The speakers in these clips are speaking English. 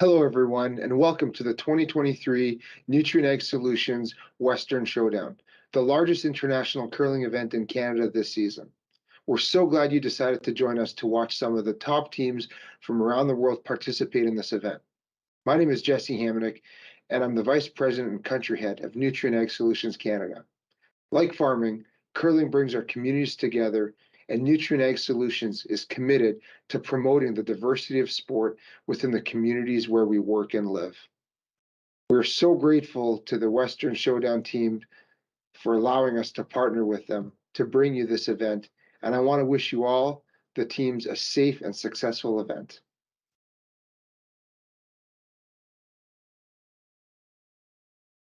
Hello, everyone, and welcome to the 2023 Nutrien Ag Solutions Western Showdown, the largest international curling event in Canada this season. We're so glad you decided to join us to watch some of the top teams from around the world participate in this event. My name is Jesse Hamonic, and I'm the Vice President and Country Head of Nutrien Ag Solutions Canada. Like farming, curling brings our communities together, and Nutrien Ag Solutions is committed to promoting the diversity of sport within the communities where we work and live. We're so grateful to the Western Showdown team for allowing us to partner with them to bring you this event, and I want to wish you all, the teams, a safe and successful event.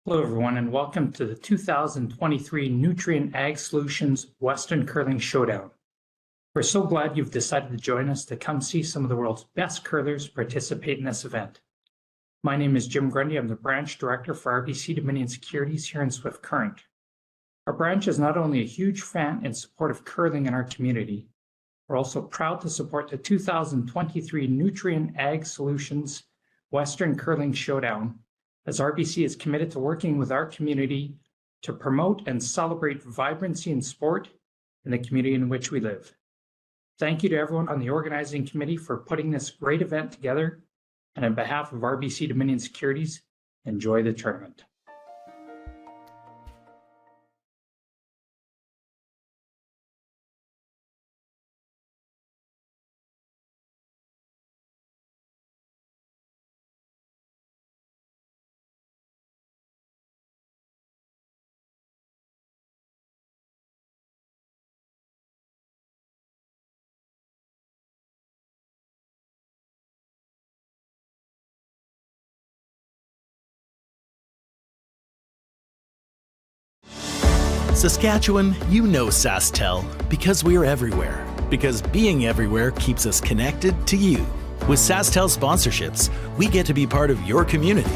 Hello, everyone, and welcome to the 2023 Nutrien Ag Solutions Western Curling Showdown. We're so glad you've decided to join us to come see some of the world's best curlers participate in this event. My name is Jim Grundy. I'm the Branch Director for RBC Dominion Securities here in Swift Current. Our branch is not only a huge fan and support of curling in our community, we're also proud to support the 2023 Nutrien Ag Solutions Western Curling Showdown, as RBC is committed to working with our community to promote and celebrate vibrancy in sport in the community in which we live. Thank you to everyone on the organizing committee for putting this great event together, and on behalf of RBC Dominion Securities, enjoy the tournament. Saskatchewan, you know SaskTel because we're everywhere. Because being everywhere keeps us connected to you. With SaskTel sponsorships, we get to be part of your community.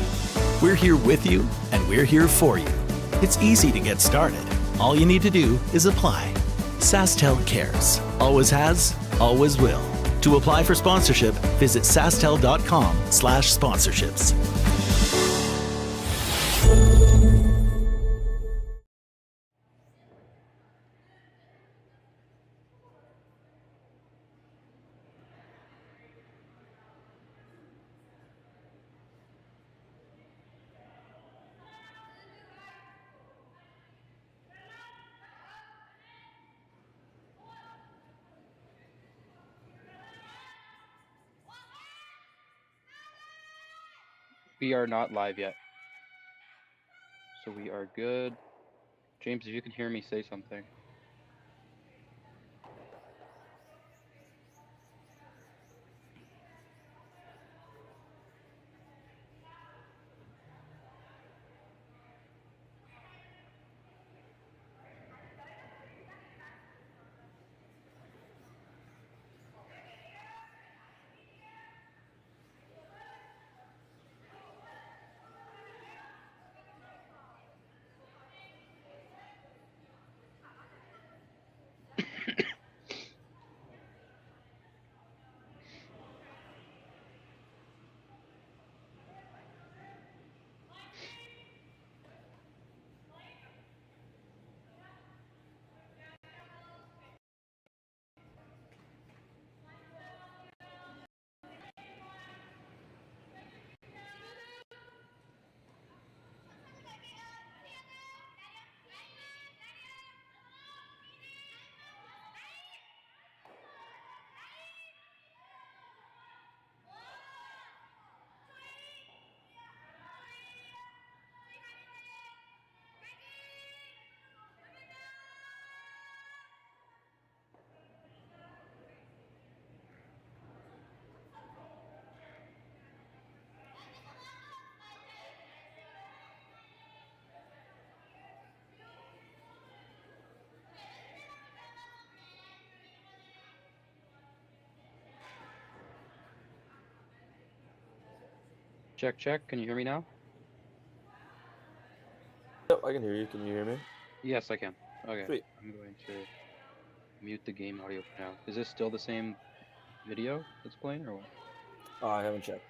We're here with you, and we're here for you. It's easy to get started. All you need to do is apply. SaskTel cares. Always has, always will. To apply for sponsorship, visit sastel.com/sponsorships. We are not live yet. So we are good. James, if you can hear me, say something. Check, check. Can you hear me now? Yep, I can hear you. Can you hear me? Yes, I can. Okay. Sweet. I'm going to mute the game audio for now. Is this still the same video that's playing or what? I haven't checked.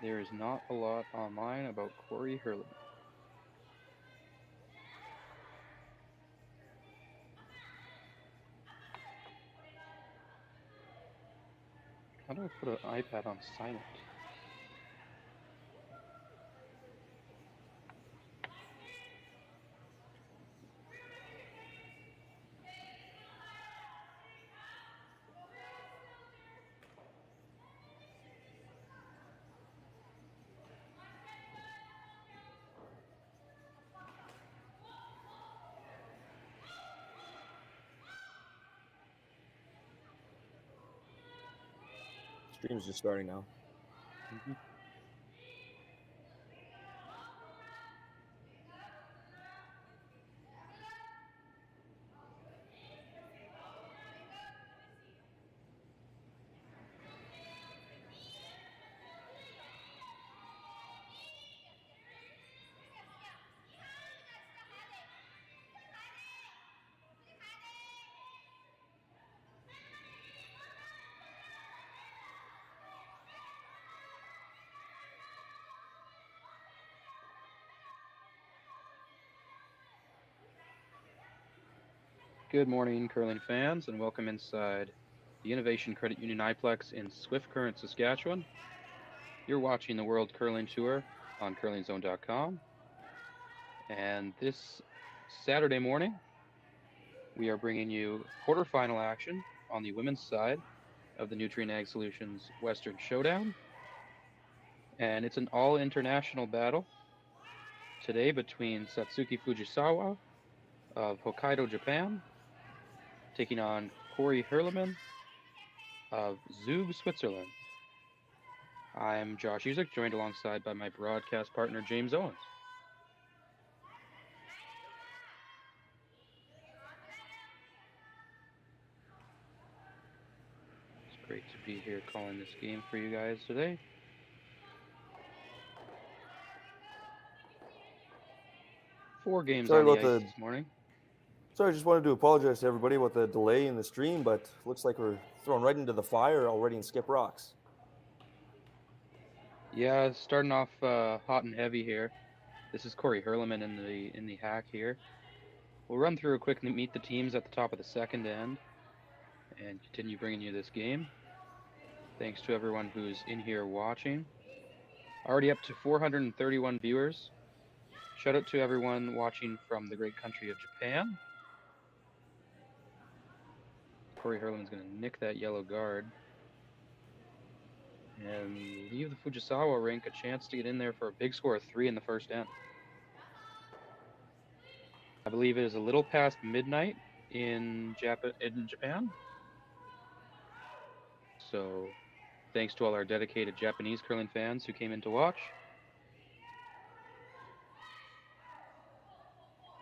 There is not a lot online about Corrie Huerlimann. How do I put an iPad on silent? Stream's just starting now. Mm-hmm. Good morning, curling fans, and welcome inside the Innovation Credit Union iPlex in Swift Current, Saskatchewan. You're watching the World Curling Tour on curlingzone.com. And this Saturday morning, we are bringing you quarterfinal action on the women's side of the Nutrien Ag Solutions Western Showdown. And it's an all-international battle today between Satsuki Fujisawa of Hokkaido, Japan, taking on Corrie Huerlimann of Zug, Switzerland. I'm Josh Usick, joined alongside by my broadcast partner, James Owens. It's great to be here calling this game for you guys today. Four games Sorry on the about ice the- this morning. Sorry, I just wanted to apologize to everybody about the delay in the stream, but looks like we're thrown right into the fire already in Skip Rocks. Yeah, starting off hot and heavy here. This is Corrie Huerlimann in the hack here. We'll run through a quick meet the teams at the top of the second end and continue bringing you this game. Thanks to everyone who's in here watching. Already up to 431 viewers. Shout out to everyone watching from the great country of Japan. Corrie Huerlimann's going to nick that yellow guard and leave the Fujisawa rink a chance to get in there for a big score of 3 in the first end. I believe it is a little past midnight in Japan. So thanks to all our dedicated Japanese curling fans who came in to watch.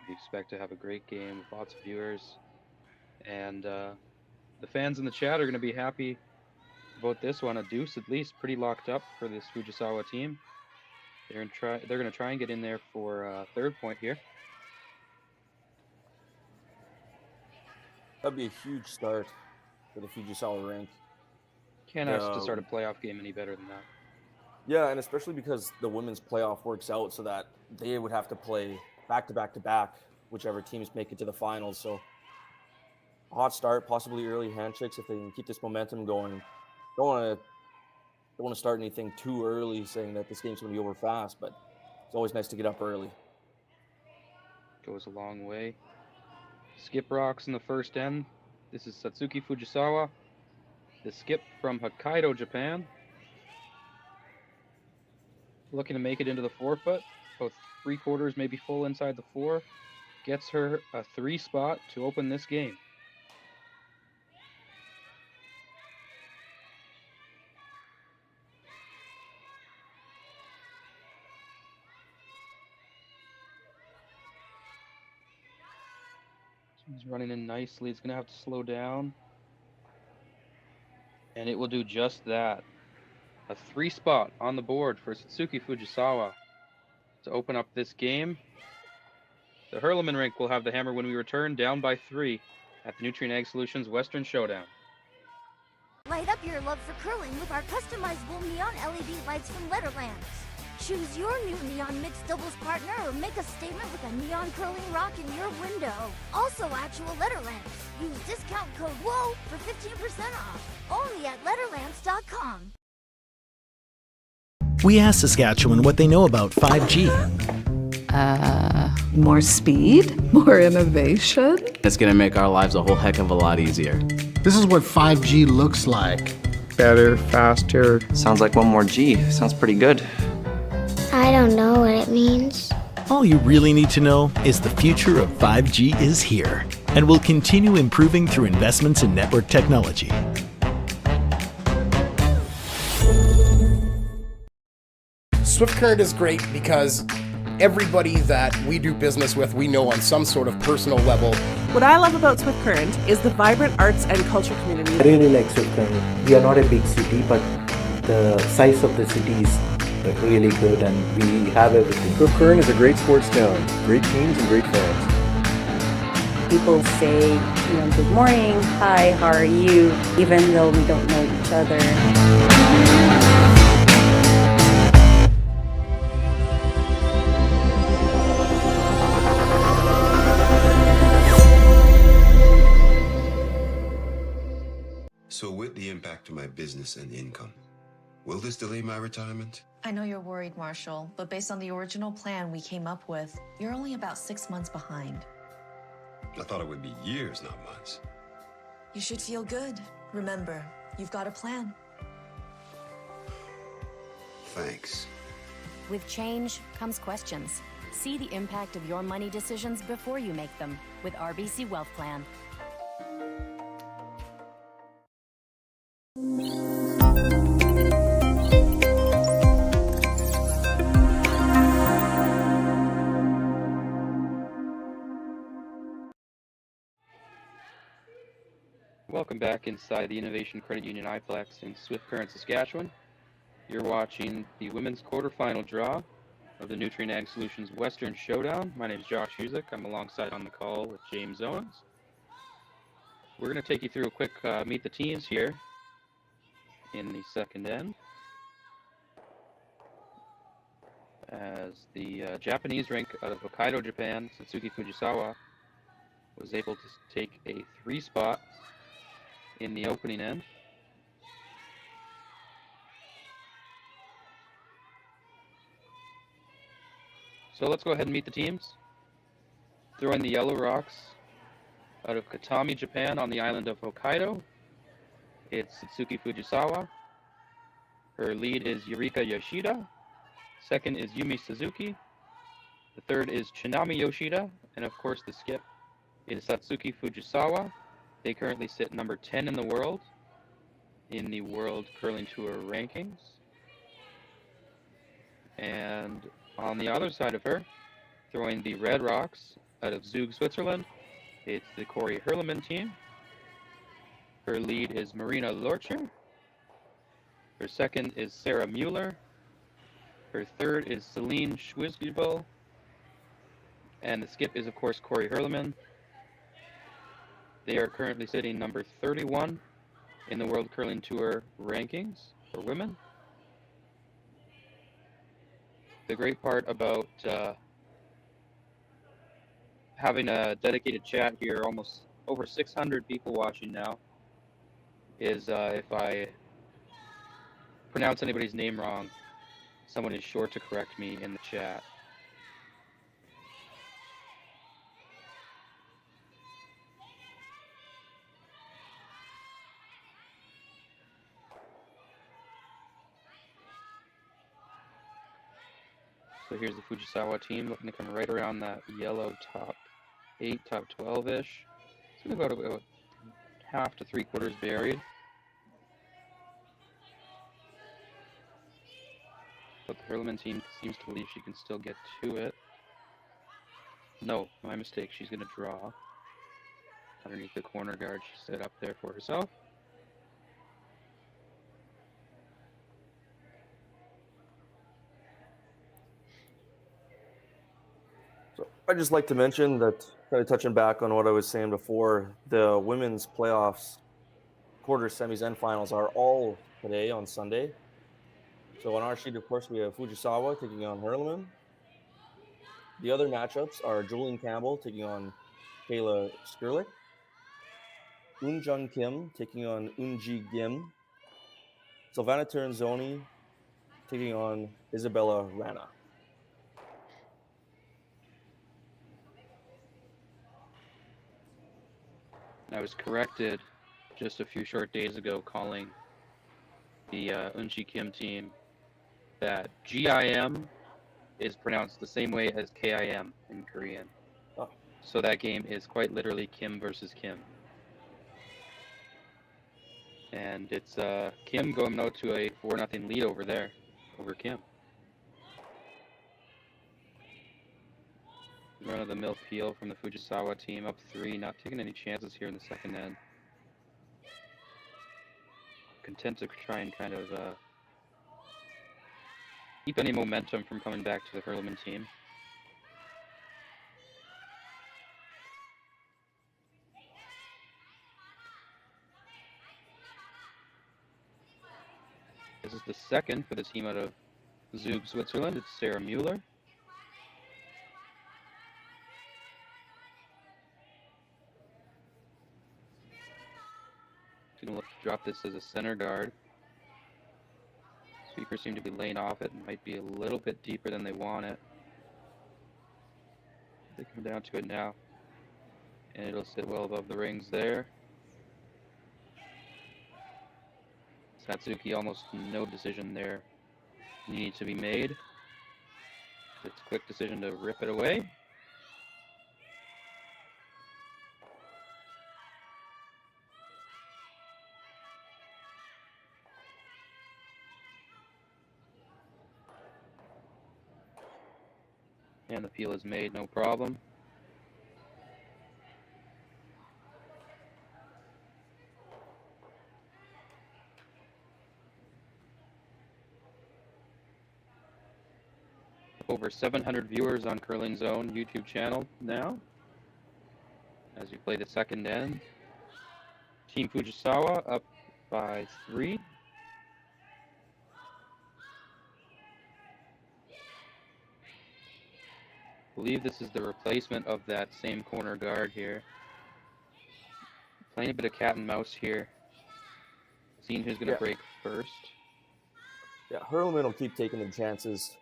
We expect to have a great game with lots of viewers. And the fans in the chat are going to be happy about this one. A deuce at least, pretty locked up for this Fujisawa team. They're going to try and get in there for third point here. That'd be a huge start for the Fujisawa rink. Can't ask to start a playoff game any better than that. Yeah, and especially because the women's playoff works out so that they would have to play back to back to back, whichever teams make it to the finals. So a hot start, possibly early handshakes if they can keep this momentum going. Don't want to start anything too early, saying that this game's going to be over fast, but it's always nice to get up early. Goes a long way. Skip rocks in the first end. This is Satsuki Fujisawa, the skip from Hokkaido, Japan. Looking to make it into the 4-foot, about 3/4, maybe full inside the 4. Gets her a 3 spot to open this game. He's running in nicely. He's going to have to slow down. And it will do just that. A 3 spot on the board for Satsuki Fujisawa to open up this game. The Huerlimann rink will have the hammer when we return, down by 3 at the Nutrien Ag Solutions Western Showdown. Light up your love for curling with our customizable neon LED lights from Letterlands. Choose your new neon mixed doubles partner or make a statement with a neon curling rock in your window. Also actual Letterlands. Use discount code WHOA for 15% off. Only at Letterlands.com. We asked Saskatchewan what they know about 5G. More speed, more innovation. It's gonna make our lives a whole heck of a lot easier. This is what 5G looks like. Better, faster. Sounds like one more G. Sounds pretty good. I don't know what it means. All you really need to know is the future of 5G is here and will continue improving through investments in network technology. Swift Current is great because everybody that we do business with, we know on some sort of personal level. What I love about Swift Current is the vibrant arts and culture community. I really like Swift Current. We are not a big city, but the size of the city is really good and we have everything. Swift Current is a great sports town, great teams and great fans. People say, good morning, hi, how are you, even though we don't know each other. So with the impact to my business and income, will this delay my retirement? I know you're worried, Marshall, but based on the original plan we came up with, you're only about 6 months behind. I thought it would be years, not months. You should feel good. Remember, you've got a plan. Thanks. With change comes questions. See the impact of your money decisions before you make them with RBC Wealth Plan. Welcome back inside the Innovation Credit Union iPlex in Swift Current, Saskatchewan. You're watching the women's quarterfinal draw of the Nutrien Ag Solutions Western Showdown. My name is Josh Huzik. I'm alongside on the call with James Owens. We're going to take you through a quick meet the teams here in the second end. As the Japanese rank out of Hokkaido, Japan, Satsuki Fujisawa, was able to take a 3 spot in the opening end. So let's go ahead and meet the teams. Throwing the yellow rocks out of Kitami, Japan on the island of Hokkaido. It's Satsuki Fujisawa. Her lead is Yurika Yoshida. Second is Yumi Suzuki. The third is Chinami Yoshida. And of course the skip is Satsuki Fujisawa. They currently sit number 10 in the world in the World Curling Tour rankings. And on the other side of her, throwing the red rocks out of Zug, Switzerland, it's the Corrie Huerlimann team. Her lead is Marina Lorcher. Her second is Sarah Mueller. Her third is Celine Schwisbel. And the skip is, of course, Corrie Huerlimann. They are currently sitting number 31 in the World Curling Tour rankings for women. The great part about having a dedicated chat here, almost over 600 people watching now, is if I pronounce anybody's name wrong, someone is sure to correct me in the chat. So here's the Fujisawa team looking to come right around that yellow top 8, top 12-ish. It's about half to 3/4 buried. But the Huerlimann team seems to believe she can still get to it. No, my mistake. She's going to draw underneath the corner guard she set up there for herself. I'd just like to mention that, kind of touching back on what I was saying before, the women's playoffs quarters, semis, and finals are all today on Sunday. So on our sheet, of course, we have Fujisawa taking on Huerlimann. The other matchups are Julian Campbell taking on Kayla Skurlik. Unjung Kim taking on Unji Kim. Silvana Terenzoni taking on Isabella Rana. I was corrected just a few short days ago calling the Unji Kim team that GIM is pronounced the same way as KIM in Korean. Oh. So that game is quite literally Kim versus Kim. And it's Kim going now to a 4-0 lead over there, over Kim. Run-of-the-mill peel from the Fujisawa team, up 3, not taking any chances here in the second end. Content to try and kind of keep any momentum from coming back to the Huerlimann team. This is the second for the team out of Zug, Switzerland. It's Sarah Mueller. Going to look to drop this as a center guard. Sweepers seem to be laying off it and might be a little bit deeper than they want it. They come down to it now. And it'll sit well above the rings there. Satsuki, almost no decision there needed to be made. It's a quick decision to rip it away. And the peel is made, no problem. Over 700 viewers on Curling Zone YouTube channel now. As we play the second end. Team Fujisawa up by 3. I believe this is the replacement of that same corner guard here. Playing a bit of cat and mouse here. Seeing who's going to break first. Yeah, Huerlimann will keep taking the chances,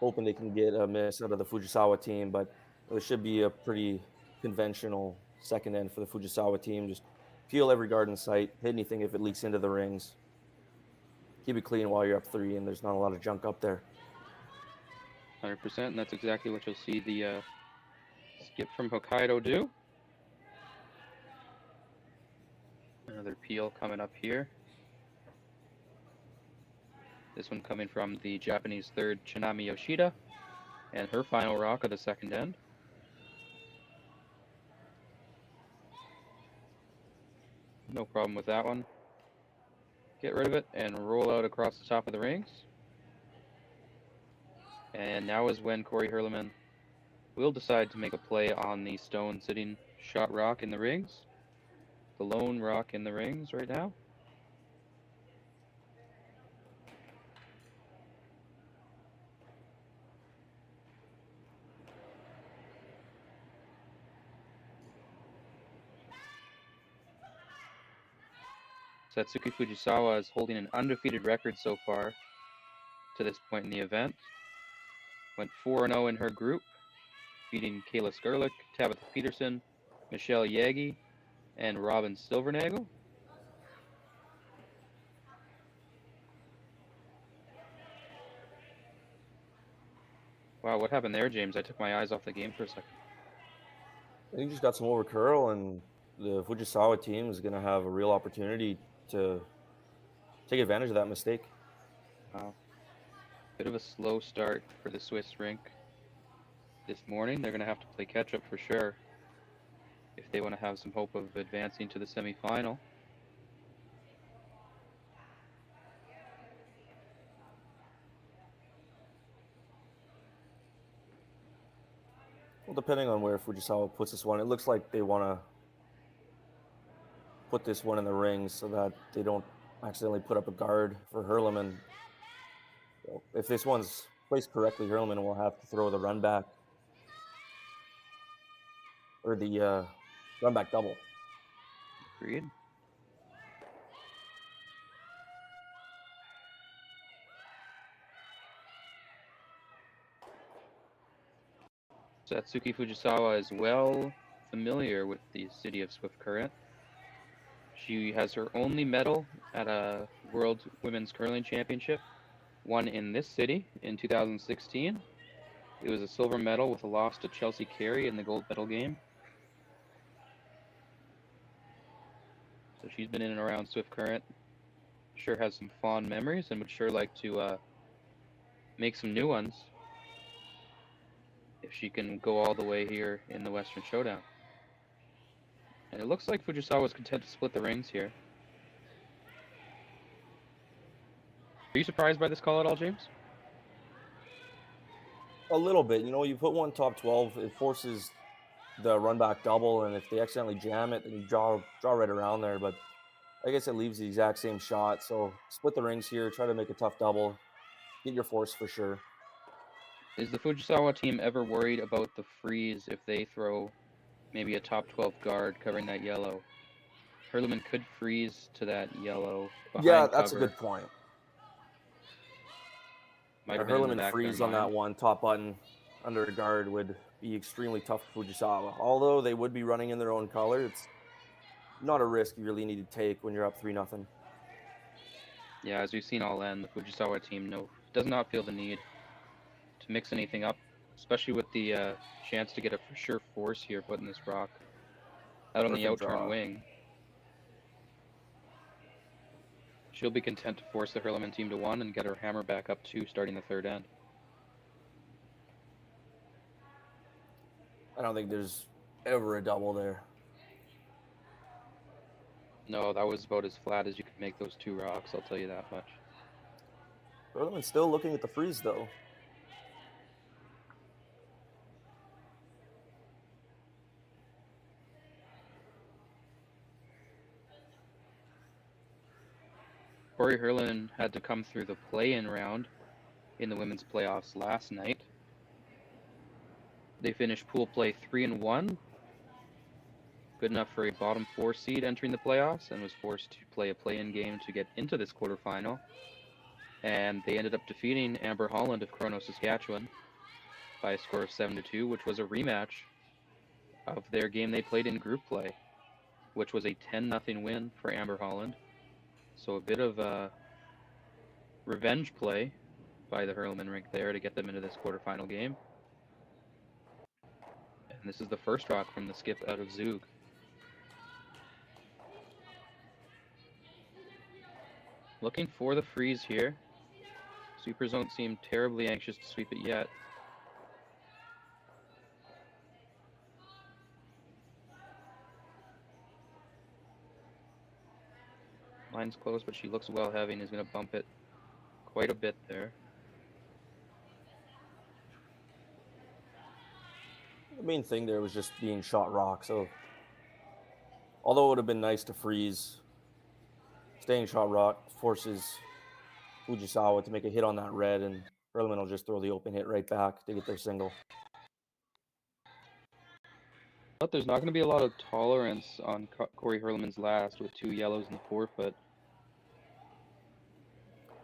hoping they can get a miss out of the Fujisawa team, but it should be a pretty conventional second end for the Fujisawa team. Just peel every guard in sight, hit anything if it leaks into the rings. Keep it clean while you're up 3 and there's not a lot of junk up there. 100%, and that's exactly what you'll see the skip from Hokkaido do. Another peel coming up here. This one coming from the Japanese third, Chinami Yoshida, and her final rock of the second end. No problem with that one. Get rid of it and roll out across the top of the rings. And now is when Corrie Huerlimann will decide to make a play on the stone sitting shot rock in the rings. The lone rock in the rings right now. Satsuki Fujisawa is holding an undefeated record so far to this point in the event. Went 4-0 in her group, beating Kayla Skurlik, Tabitha Peterson, Michelle Yagi, and Robin Silvernagel. Wow, what happened there, James? I took my eyes off the game for a second. I think you just got some over curl, and the Fujisawa team is going to have a real opportunity to take advantage of that mistake. Wow. Bit of a slow start for the Swiss rink this morning. They're going to have to play catch up for sure if they want to have some hope of advancing to the semifinal. Well, depending on where Fujisawa puts this one, it looks like they want to put this one in the ring so that they don't accidentally put up a guard for Huerlimann. So if this one's placed correctly, Huerlimann will have to throw the run back or the run back double. Agreed. Satsuki Fujisawa is well familiar with the city of Swift Current. She has her only medal at a World Women's Curling Championship, won in this city in 2016. It was a silver medal with a loss to Chelsea Carey in the gold medal game. So she's been in and around Swift Current. Sure has some fond memories and would sure like to make some new ones if she can go all the way here in the Western Showdown. And it looks like Fujisawa was content to split the rings here. Are you surprised by this call at all, James? A little bit. You know, you put one top 12, it forces the run back double, and if they accidentally jam it, then you draw right around there. But I guess it leaves the exact same shot. So split the rings here, try to make a tough double, get your force for sure. Is the Fujisawa team ever worried about the freeze if they throw maybe a top 12 guard covering that yellow? Huerlimann could freeze to that yellow behind Yeah, that's cover. a good point. Huerlimann freeze on that one top button under a guard would be extremely tough for Fujisawa. Although they would be running in their own color, it's not a risk you really need to take when you're up 3-0. Yeah, as we've seen all end, the Fujisawa team does not feel the need to mix anything up, especially with the chance to get a for sure force here putting this rock out on the outturn wing. She'll be content to force the Huerlimann team to 1 and get her hammer back up 2 starting the third end. I don't think there's ever a double there. No, that was about as flat as you could make those 2 rocks, I'll tell you that much. Huerlimann's still looking at the freeze, though. Corrie Huerlimann had to come through the play-in round in the women's playoffs last night. They finished pool play 3-1. Good enough for a bottom 4 seed entering the playoffs, and was forced to play a play-in game to get into this quarterfinal. And they ended up defeating Amber Holland of Chrono, Saskatchewan by a score of 7-2, which was a rematch of their game they played in group play, which was a 10-0 win for Amber Holland. So a bit of a revenge play by the Huerlimann rink there to get them into this quarterfinal game. And this is the first rock from the skip out of Zug. Looking for the freeze here. Sweepers don't seem terribly anxious to sweep it yet. Line's close, but she looks well heavy and is going to bump it quite a bit there. The main thing there was just being shot rock. So, although it would have been nice to freeze, staying shot rock forces Fujisawa to make a hit on that red, and Huerlimann will just throw the open hit right back to get their single. But there's not going to be a lot of tolerance on Corrie Huerlimann's last with 2 yellows in the forefoot.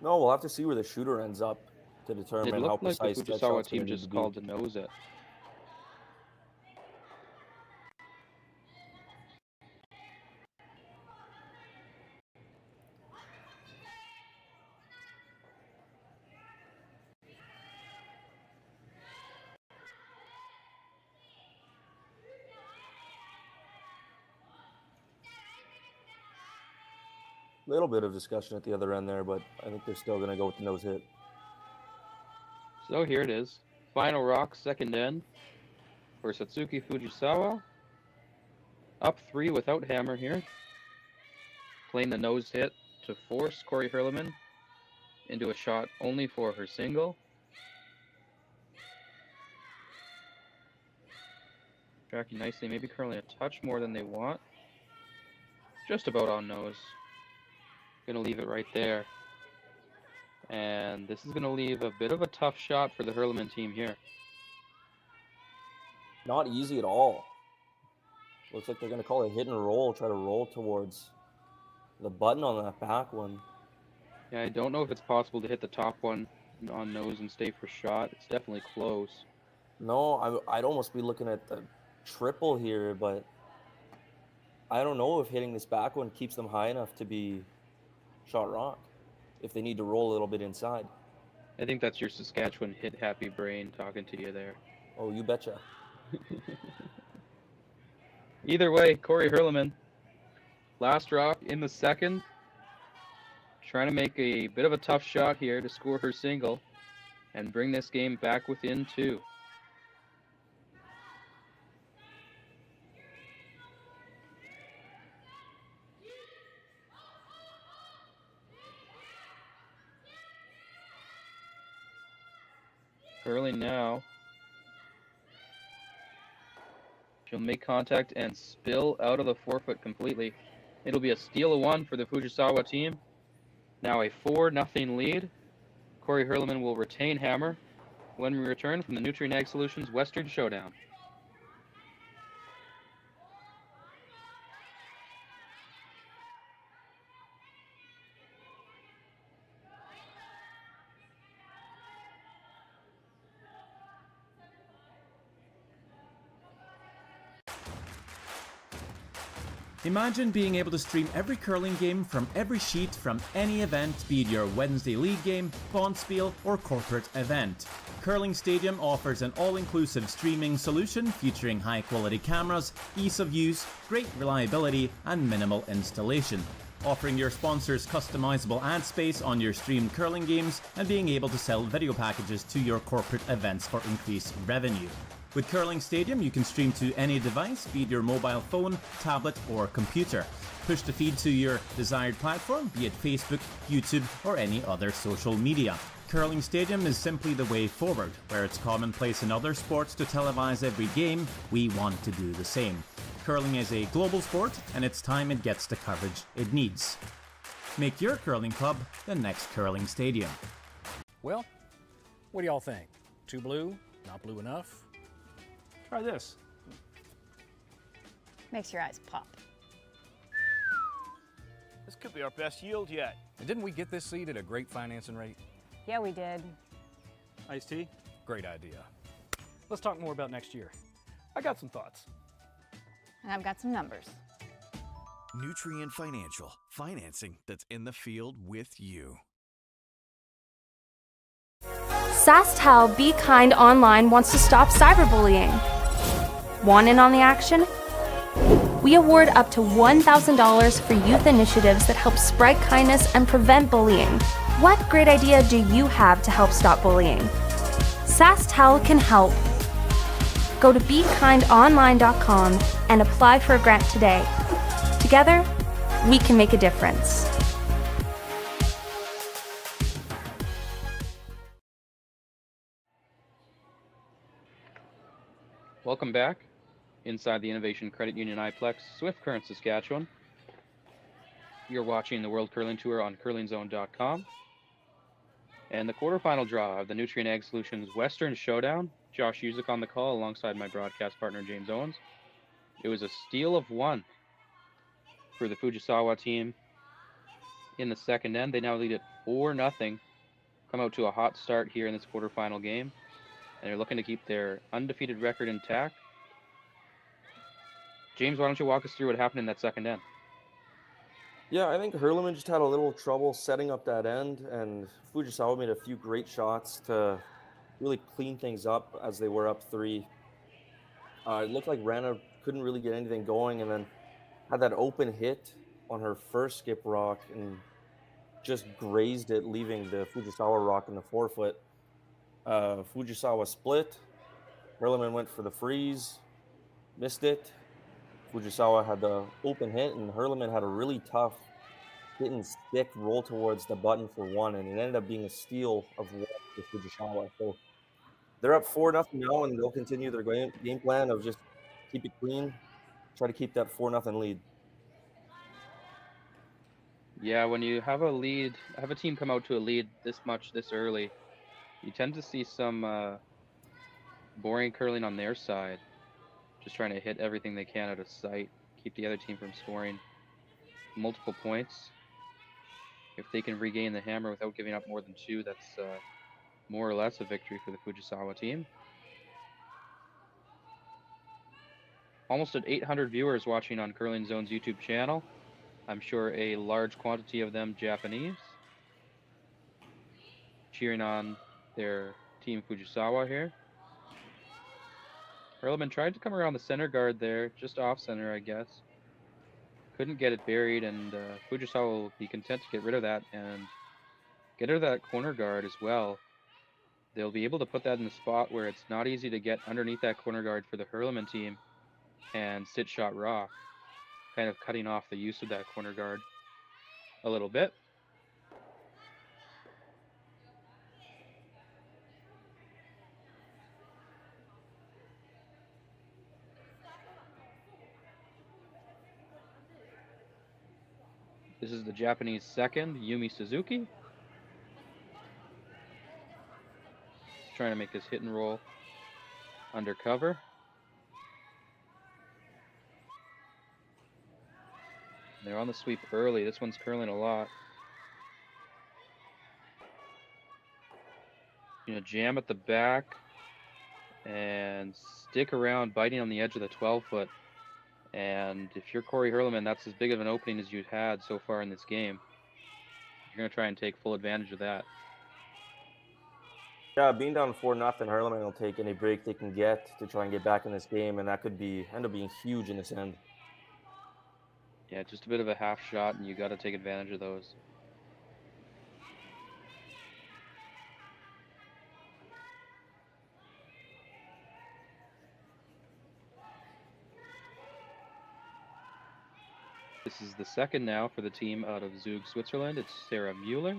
No, we'll have to see where the shooter ends up to determine how It looked like precise the that Fujisawa shot's team going to just be. called to nose it. Little bit of discussion at the other end there, but I think they're still going to go with the nose hit. So here it is. Final rock, second end for Satsuki Fujisawa. Up 3 without hammer here. Playing the nose hit to force Corrie Huerlimann into a shot only for her single. Tracking nicely, maybe curling a touch more than they want. just about on nose. Gonna leave it right there. And this is gonna leave a bit of a tough shot for the Huerlimann team here. Not easy at all. Looks like they're going to call a hit and roll, try to roll towards the button on that back one. Yeah, I don't know if it's possible to hit the top one on nose and stay for shot. It's definitely close. No, I'd almost be looking at the triple here, but I don't know if hitting this back one keeps them high enough to be shot rock, if they need to roll a little bit inside. I think that's your Saskatchewan hit happy brain talking to you there. Oh, you betcha. Either way, Corrie Huerlimann, last rock in the second, trying to make a bit of a tough shot here to score her single and bring this game back within 2. Curling now. She'll make contact and spill out of the forefoot completely. It'll be a steal of 1 for the Fujisawa team. Now a 4-0 lead. Corrie Huerlimann will retain hammer when we return from the Nutrien Ag Solutions Western Showdown. Imagine being able to stream every curling game from every sheet from any event, be it your Wednesday league game, bonspiel, or corporate event. Curling Stadium offers an all-inclusive streaming solution featuring high-quality cameras, ease of use, great reliability, and minimal installation. Offering your sponsors customizable ad space on your streamed curling games and being able to sell video packages to your corporate events for increased revenue. With Curling Stadium, you can stream to any device, be it your mobile phone, tablet, or computer. Push the feed to your desired platform, be it Facebook, YouTube, or any other social media. Curling Stadium is simply the way forward. Where it's commonplace in other sports to televise every game, we want to do the same. Curling is a global sport, and it's time it gets the coverage it needs. Make your curling club the next Curling Stadium. Well, what do y'all think? Too blue? Not blue enough? Try this. Makes your eyes pop. This could be our best yield yet. And didn't we get this seed at a great financing rate? Yeah, we did. Iced tea? Great idea. Let's talk more about next year. I got some thoughts. And I've got some numbers. Nutrien Financial, financing that's in the field with you. SaskTel Be Kind Online wants to stop cyberbullying. Want in on the action? We award up to $1,000 for youth initiatives that help spread kindness and prevent bullying. What great idea do you have to help stop bullying? SaskTel can help. Go to BeKindOnline.com and apply for a grant today. Together, we can make a difference. Welcome back inside the Innovation Credit Union iPlex, Swift Current, Saskatchewan. You're watching the World Curling Tour on curlingzone.com. And the quarterfinal draw of the Nutrien Ag Solutions Western Showdown. Josh Usick on the call alongside my broadcast partner James Owens. It was a steal of 1 for the Fujisawa team in the second end. They now lead it 4-0. Come out to a hot start here in this quarterfinal game. And they're looking to keep their undefeated record intact. James, why don't you walk us through what happened in that second end? Yeah, I think Huerlimann just had a little trouble setting up that end, and Fujisawa made a few great shots to really clean things up as they were up 3. It looked like Rana couldn't really get anything going, and then had that open hit on her first skip rock and just grazed it, leaving the Fujisawa rock in the forefoot. Fujisawa split. Huerlimann went for the freeze, missed it. Fujisawa had the open hit, and Huerlimann had a really tough hit and stick roll towards the button for 1, and it ended up being a steal of 1 for Fujisawa. So they're up 4-0 now, and they'll continue their game plan of just keep it clean, try to keep that 4-0 lead. Yeah, when you have a lead, have a team come out to a lead this much this early, you tend to see some boring curling on their side, just trying to hit everything they can out of sight, keep the other team from scoring multiple points. If they can regain the hammer without giving up more than 2, that's more or less a victory for the Fujisawa team. Almost at 800 viewers watching on Curling Zone's YouTube channel. I'm sure a large quantity of them Japanese, cheering on their team Fujisawa here. Huerlimann tried to come around the center guard there, just off center, I guess. Couldn't get it buried, and Fujisawa will be content to get rid of that and get rid of that corner guard as well. They'll be able to put that in the spot where it's not easy to get underneath that corner guard for the Huerlimann team and sit shot rock, kind of cutting off the use of that corner guard a little bit. This is the Japanese second, Yumi Suzuki. Trying to make his hit and roll undercover. They're on the sweep early. This one's curling a lot. Jam at the back and stick around, biting on the edge of the 12-foot. And if you're Corrie Huerlimann, that's as big of an opening as you've had so far in this game. You're going to try and take full advantage of that. Yeah, being down 4-0, Huerlimann will take any break they can get to try and get back in this game, and that could end up being huge in this end. Yeah, just a bit of a half shot, and you got to take advantage of those. This is the second now for the team out of Zug, Switzerland. It's Sarah Mueller.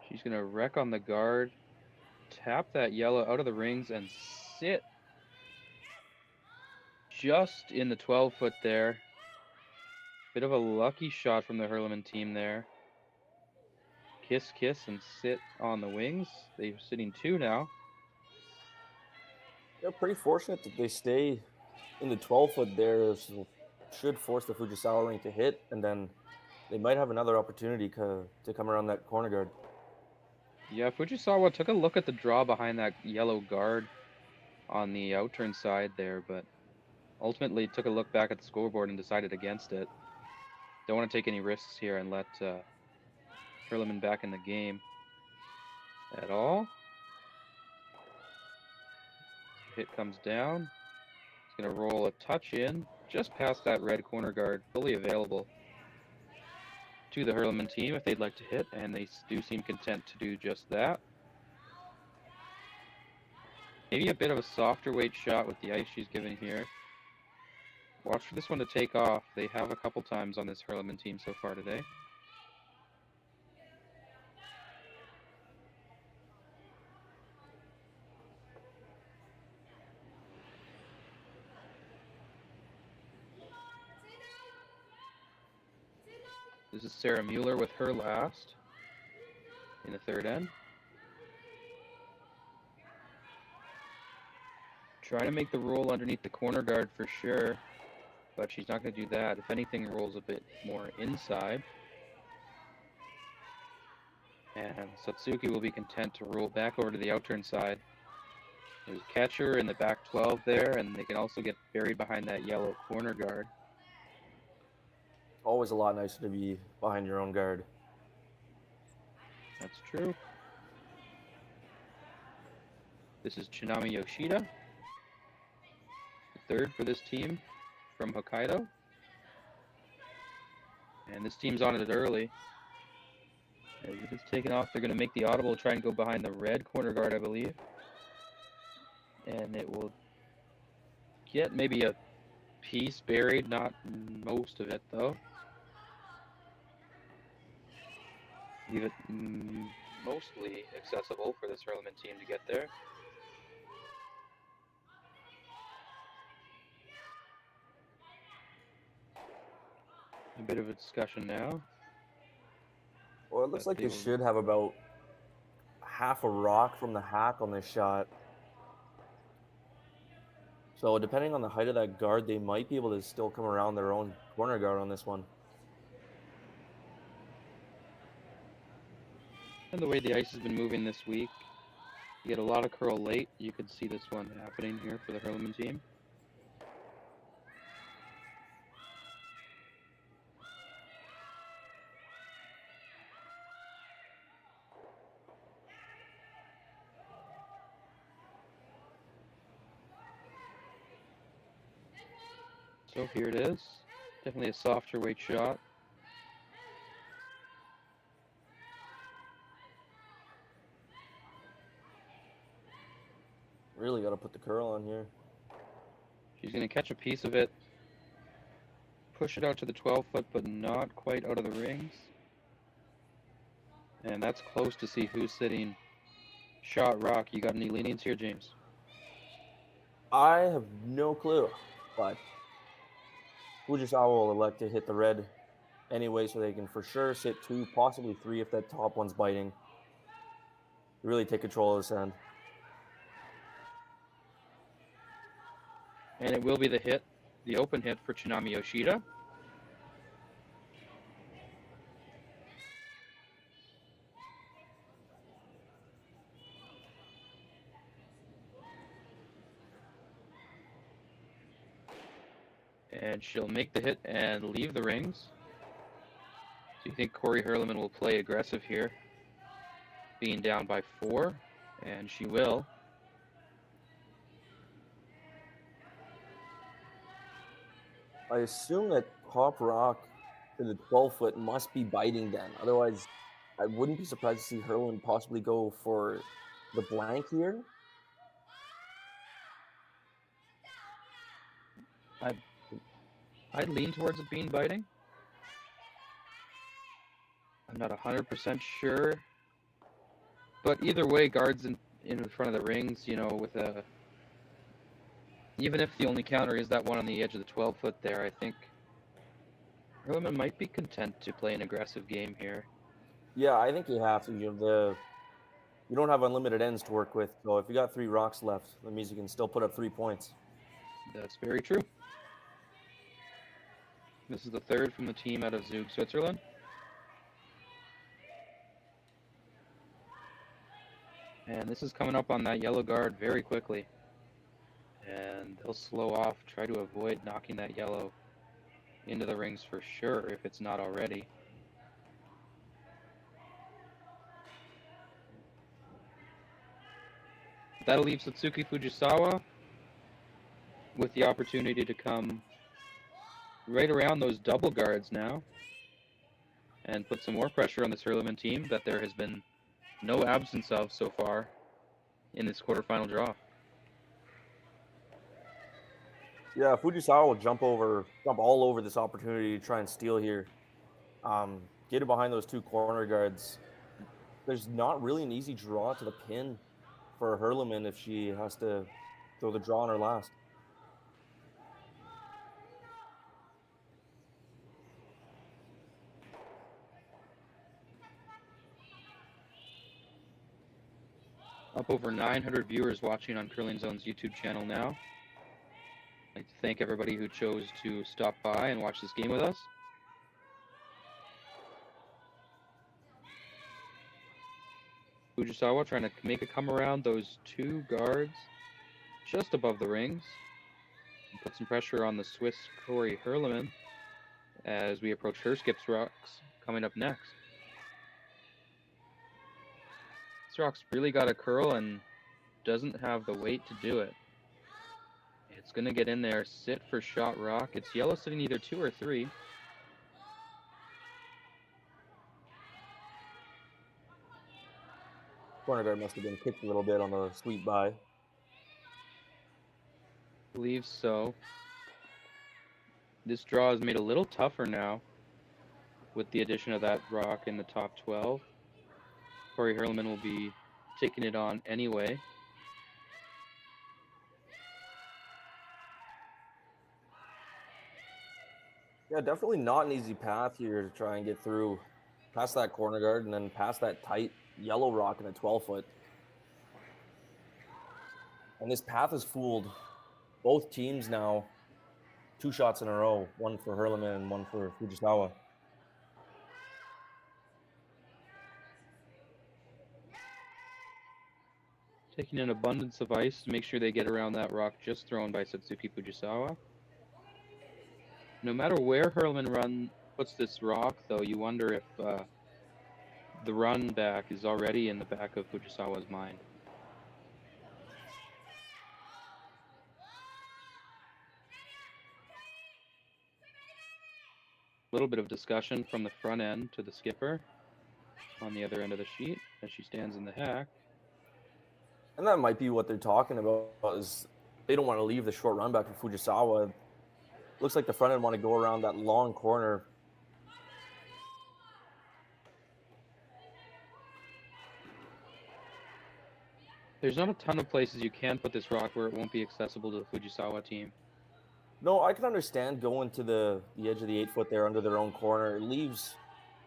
She's going to wreck on the guard, tap that yellow out of the rings, and sit just in the 12-foot there. Bit of a lucky shot from the Huerlimann team there. Kiss, kiss, and sit on the wings. They're sitting 2 now. They're pretty fortunate that they stay in the 12-foot there. So should force the Fujisawa ring to hit, and then they might have another opportunity to come around that corner guard. Yeah, Fujisawa took a look at the draw behind that yellow guard on the outturn side there, but ultimately took a look back at the scoreboard and decided against it. Don't want to take any risks here and let Huerlimann back in the game at all. Hit comes down. He's going to roll a touch in just past that red corner guard, fully available to the Huerlimann team if they'd like to hit, and they do seem content to do just that. Maybe a bit of a softer weight shot with the ice she's given here. Watch for this one to take off. They have a couple times on this Huerlimann team so far today. This is Sarah Mueller with her last in the third end. Trying to make the roll underneath the corner guard for sure, but she's not going to do that. If anything, rolls a bit more inside. And Satsuki will be content to roll back over to the outturn side. There's a catcher in the back 12 there, and they can also get buried behind that yellow corner guard. Always a lot nicer to be behind your own guard. That's true. This is Chinami Yoshida, the third for this team from Hokkaido. And this team's on it early. As it's taken off, they're going to make the audible, try and go behind the red corner guard, I believe. And it will get maybe a piece buried, not most of it though. Leave it mostly accessible for this Huerlimann team to get there. A bit of a discussion now. Well, it looks like they should have about half a rock from the hack on this shot. So depending on the height of that guard, they might be able to still come around their own corner guard on this one. And the way the ice has been moving this week, you get a lot of curl late. You could see this one happening here for the Huerlimann team. So here it is. Definitely a softer weight shot. Really got to put the curl on here. She's going to catch a piece of it, push it out to the 12-foot, but not quite out of the rings. And that's close to see who's sitting shot rock. You got any leanings here, James? I have no clue, but Fujisawa will elect to hit the red anyway, so they can for sure sit 2, possibly 3 if that top one's biting. Really take control of this end. And it will be the hit, the open hit for Tsunami Yoshida. And she'll make the hit and leave the rings. So you think Corrie Huerlimann will play aggressive here, being down by 4, and she will. I assume that top rock to the 12-foot must be biting then. Otherwise, I wouldn't be surprised to see Huerlimann possibly go for the blank here. I'd lean towards it being biting. I'm not 100% sure. But either way, guards in front of the rings, you know, with a... Even if the only counter is that one on the edge of the 12-foot there, I think Huerlimann might be content to play an aggressive game here. Yeah, I think you have to. You don't have unlimited ends to work with, so if you got 3 rocks left, that means you can still put up 3 points. That's very true. This is the 3rd from the team out of Zug, Switzerland. And this is coming up on that yellow guard very quickly. And they'll slow off, try to avoid knocking that yellow into the rings for sure, if it's not already. That'll leave Satsuki Fujisawa with the opportunity to come right around those double guards now and put some more pressure on this Huerlimann team that there has been no absence of so far in this quarterfinal draw. Yeah, Fujisawa will jump all over this opportunity to try and steal here. Get it behind those 2 corner guards. There's not really an easy draw to the pin for Huerlimann if she has to throw the draw on her last. Up over 900 viewers watching on Curling Zone's YouTube channel now. I'd like to thank everybody who chose to stop by and watch this game with us. Fujisawa trying to make a come around those 2 guards just above the rings and put some pressure on the Swiss Corrie Huerlimann as we approach her skips rocks coming up next. This rock's really got a curl and doesn't have the weight to do it. It's going to get in there, sit for shot rock. It's yellow sitting either 2 or 3. Corner guard must have been kicked a little bit on the sweep by. Believe so. This draw is made a little tougher now with the addition of that rock in the top 12. Corrie Huerlimann will be taking it on anyway. Yeah, definitely not an easy path here to try and get through past that corner guard and then past that tight yellow rock in a 12-foot. And this path has fooled both teams now 2 shots in a row, one for Huerlimann and one for Fujisawa. Taking an abundance of ice to make sure they get around that rock just thrown by Satsuki Fujisawa. No matter where Huerlimann puts this rock, though, you wonder if the run back is already in the back of Fujisawa's mind. A little bit of discussion from the front end to the skipper on the other end of the sheet as she stands in the hack. And that might be what they're talking about, is they don't want to leave the short run back for Fujisawa. Looks like the front end want to go around that long corner. There's not a ton of places you can put this rock where it won't be accessible to the Fujisawa team. No, I can understand going to the edge of the 8-foot there under their own corner. It leaves,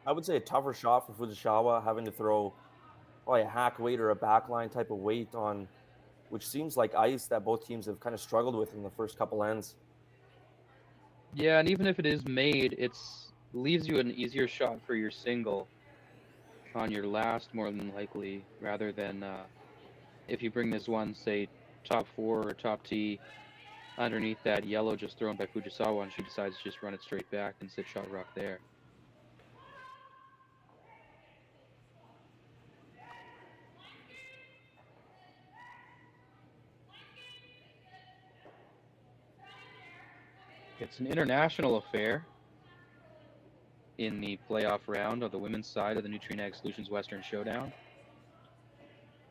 I would say, a tougher shot for Fujisawa, having to throw probably a hack weight or a backline type of weight on, which seems like ice that both teams have kind of struggled with in the first couple ends. Yeah, and even if it is made, it leaves you an easier shot for your single on your last, more than likely, rather than if you bring this one, say, top 4 or top tee underneath that yellow just thrown by Fujisawa, and she decides to just run it straight back and sit shot rock there. It's an international affair in the playoff round of the women's side of the Nutrien Ag Solutions Western Showdown.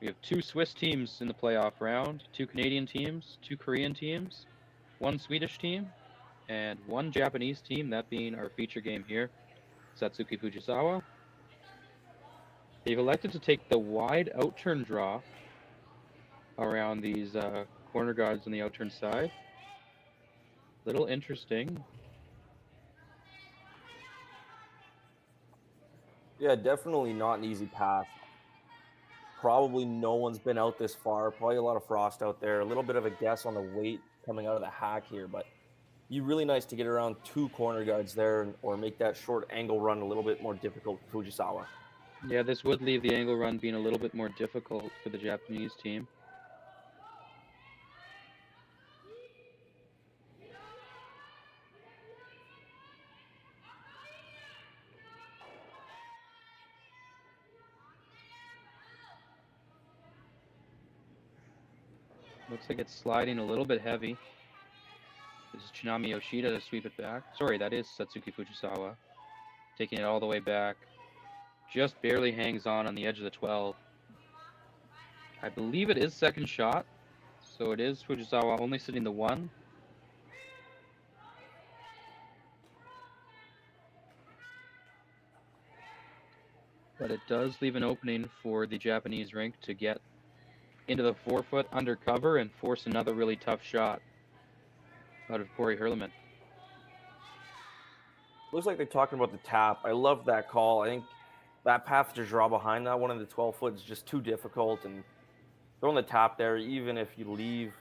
We have 2 Swiss teams in the playoff round, 2 Canadian teams, 2 Korean teams, 1 Swedish team, and 1 Japanese team, that being our feature game here, Satsuki Fujisawa. They've elected to take the wide outturn draw around these corner guards on the outturn side. Little interesting. Yeah, definitely not an easy path. Probably no one's been out this far. Probably a lot of frost out there. A little bit of a guess on the weight coming out of the hack here, but be really nice to get around 2 corner guards there or make that short angle run a little bit more difficult for Fujisawa. Yeah, this would leave the angle run being a little bit more difficult for the Japanese team. Looks like it's sliding a little bit heavy. This is Chinami Yoshida to sweep it back. Sorry, that is Satsuki Fujisawa. Taking it all the way back. Just barely hangs on the edge of the 12. I believe it is second shot. So it is Fujisawa only sitting the 1. But it does leave an opening for the Japanese rink to get into the 4-foot undercover and force another really tough shot out of Corrie Huerlimann. Looks like they're talking about the tap. I love that call. I think that path to draw behind that one in the 12-foot is just too difficult, and throwing the tap there, even if you leave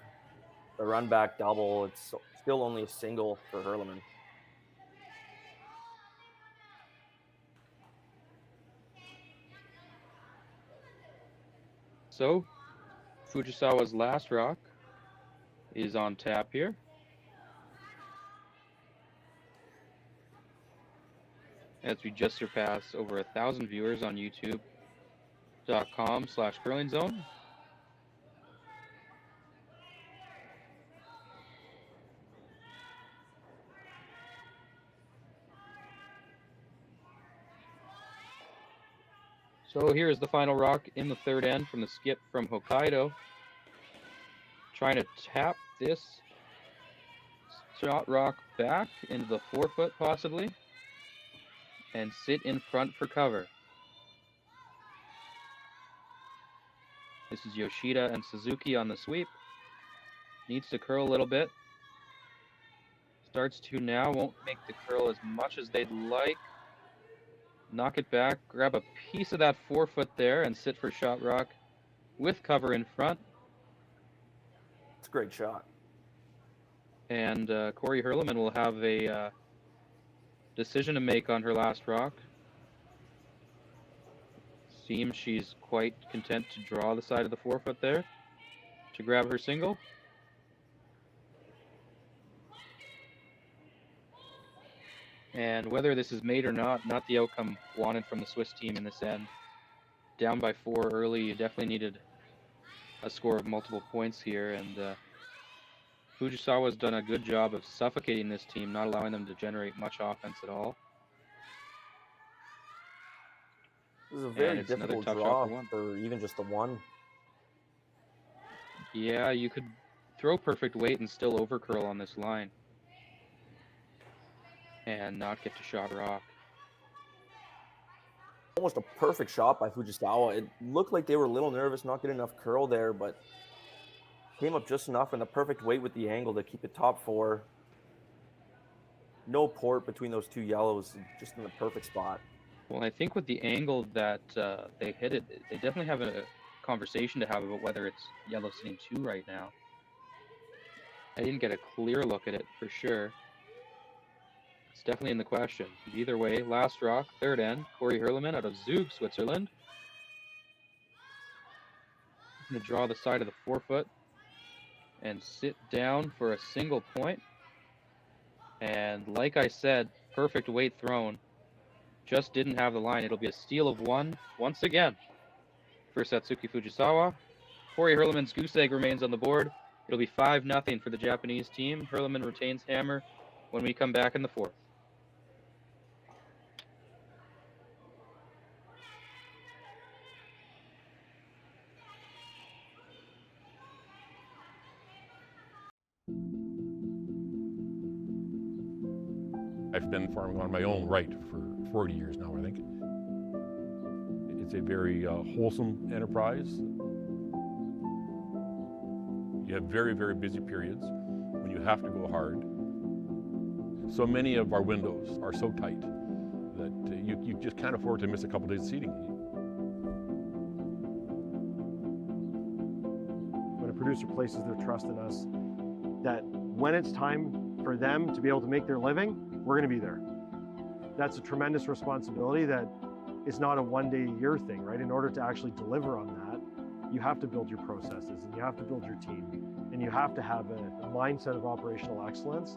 the run back double, it's still only a single for Huerlimann. So Fujisawa's last rock is on tap here. As we just surpass over 1,000 viewers on youtube.com/curlingzone. So here is the final rock in the 3rd end from the skip from Hokkaido. Trying to tap this shot rock back into the 4-foot possibly and sit in front for cover. This is Yoshida and Suzuki on the sweep. Needs to curl a little bit. Starts to now, won't make the curl as much as they'd like. Knock it back, grab a piece of that forefoot there and sit for shot rock with cover in front. It's a great shot. And Corrie Huerlimann will have a decision to make on her last rock. Seems she's quite content to draw the side of the forefoot there to grab her single. And whether this is made or not the outcome wanted from the Swiss team in this end. Down by 4 early, you definitely needed a score of multiple points here, and Fujisawa's done a good job of suffocating this team, not allowing them to generate much offense at all. This is a very difficult draw for even just the one. Yeah, you could throw perfect weight and still overcurl on this line and not get to shot rock. Almost a perfect shot by Fujisawa. It looked like they were a little nervous, not getting enough curl there, but came up just enough in the perfect weight with the angle to keep it top 4. No port between those two yellows, just in the perfect spot. Well, I think with the angle that they hit it, they definitely have a conversation to have about whether it's yellow sitting 2 right now. I didn't get a clear look at it for sure. It's definitely in the question. Either way, last rock, third end, Corrie Huerlimann out of Zug, Switzerland. Going to draw the side of the forefoot and sit down for a single point. And like I said, perfect weight thrown. Just didn't have the line. It'll be a steal of 1 once again for Satsuki Fujisawa. Corrie Huerlimann's goose egg remains on the board. It'll be 5-0 for the Japanese team. Huerlimann retains hammer when we come back in the 4th. I've been farming on my own right for 40 years now, I think. It's a very wholesome enterprise. You have very, very busy periods when you have to go hard. So many of our windows are so tight that you just can't afford to miss a couple days of seeding. When a producer places their trust in us, that when it's time for them to be able to make their living, we're going to be there. That's a tremendous responsibility that is not a one-day-a-year thing, right? In order to actually deliver on that, you have to build your processes and you have to build your team and you have to have a mindset of operational excellence,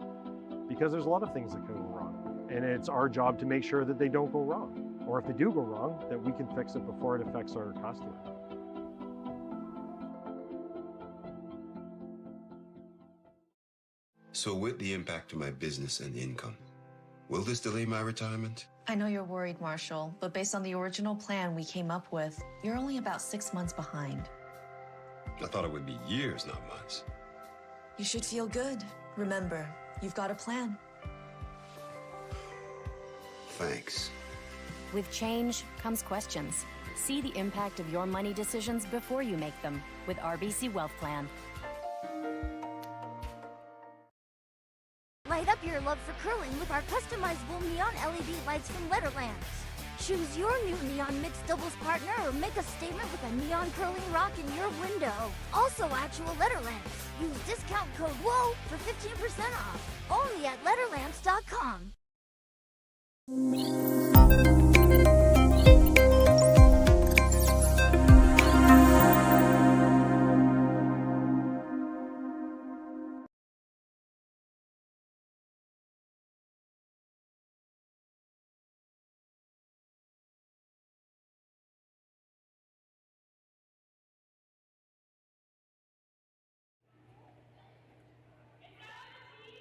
because there's a lot of things that can go wrong. And it's our job to make sure that they don't go wrong. Or if they do go wrong, that we can fix it before it affects our customer. So with the impact to my business and income, will this delay my retirement? I know you're worried, Marshall, but based on the original plan we came up with, you're only about 6 months behind. I thought it would be years, not months. You should feel good. Remember, you've got a plan. Thanks. With change comes questions. See the impact of your money decisions before you make them with RBC Wealth Plan. Light up your love for curling with our customizable neon LED lights from Letterlands. Choose your new neon mixed doubles partner or make a statement with a neon curling rock in your window. Also actual Letterlands. Use discount code WHOA for 15% off. Only at Letterlands.com.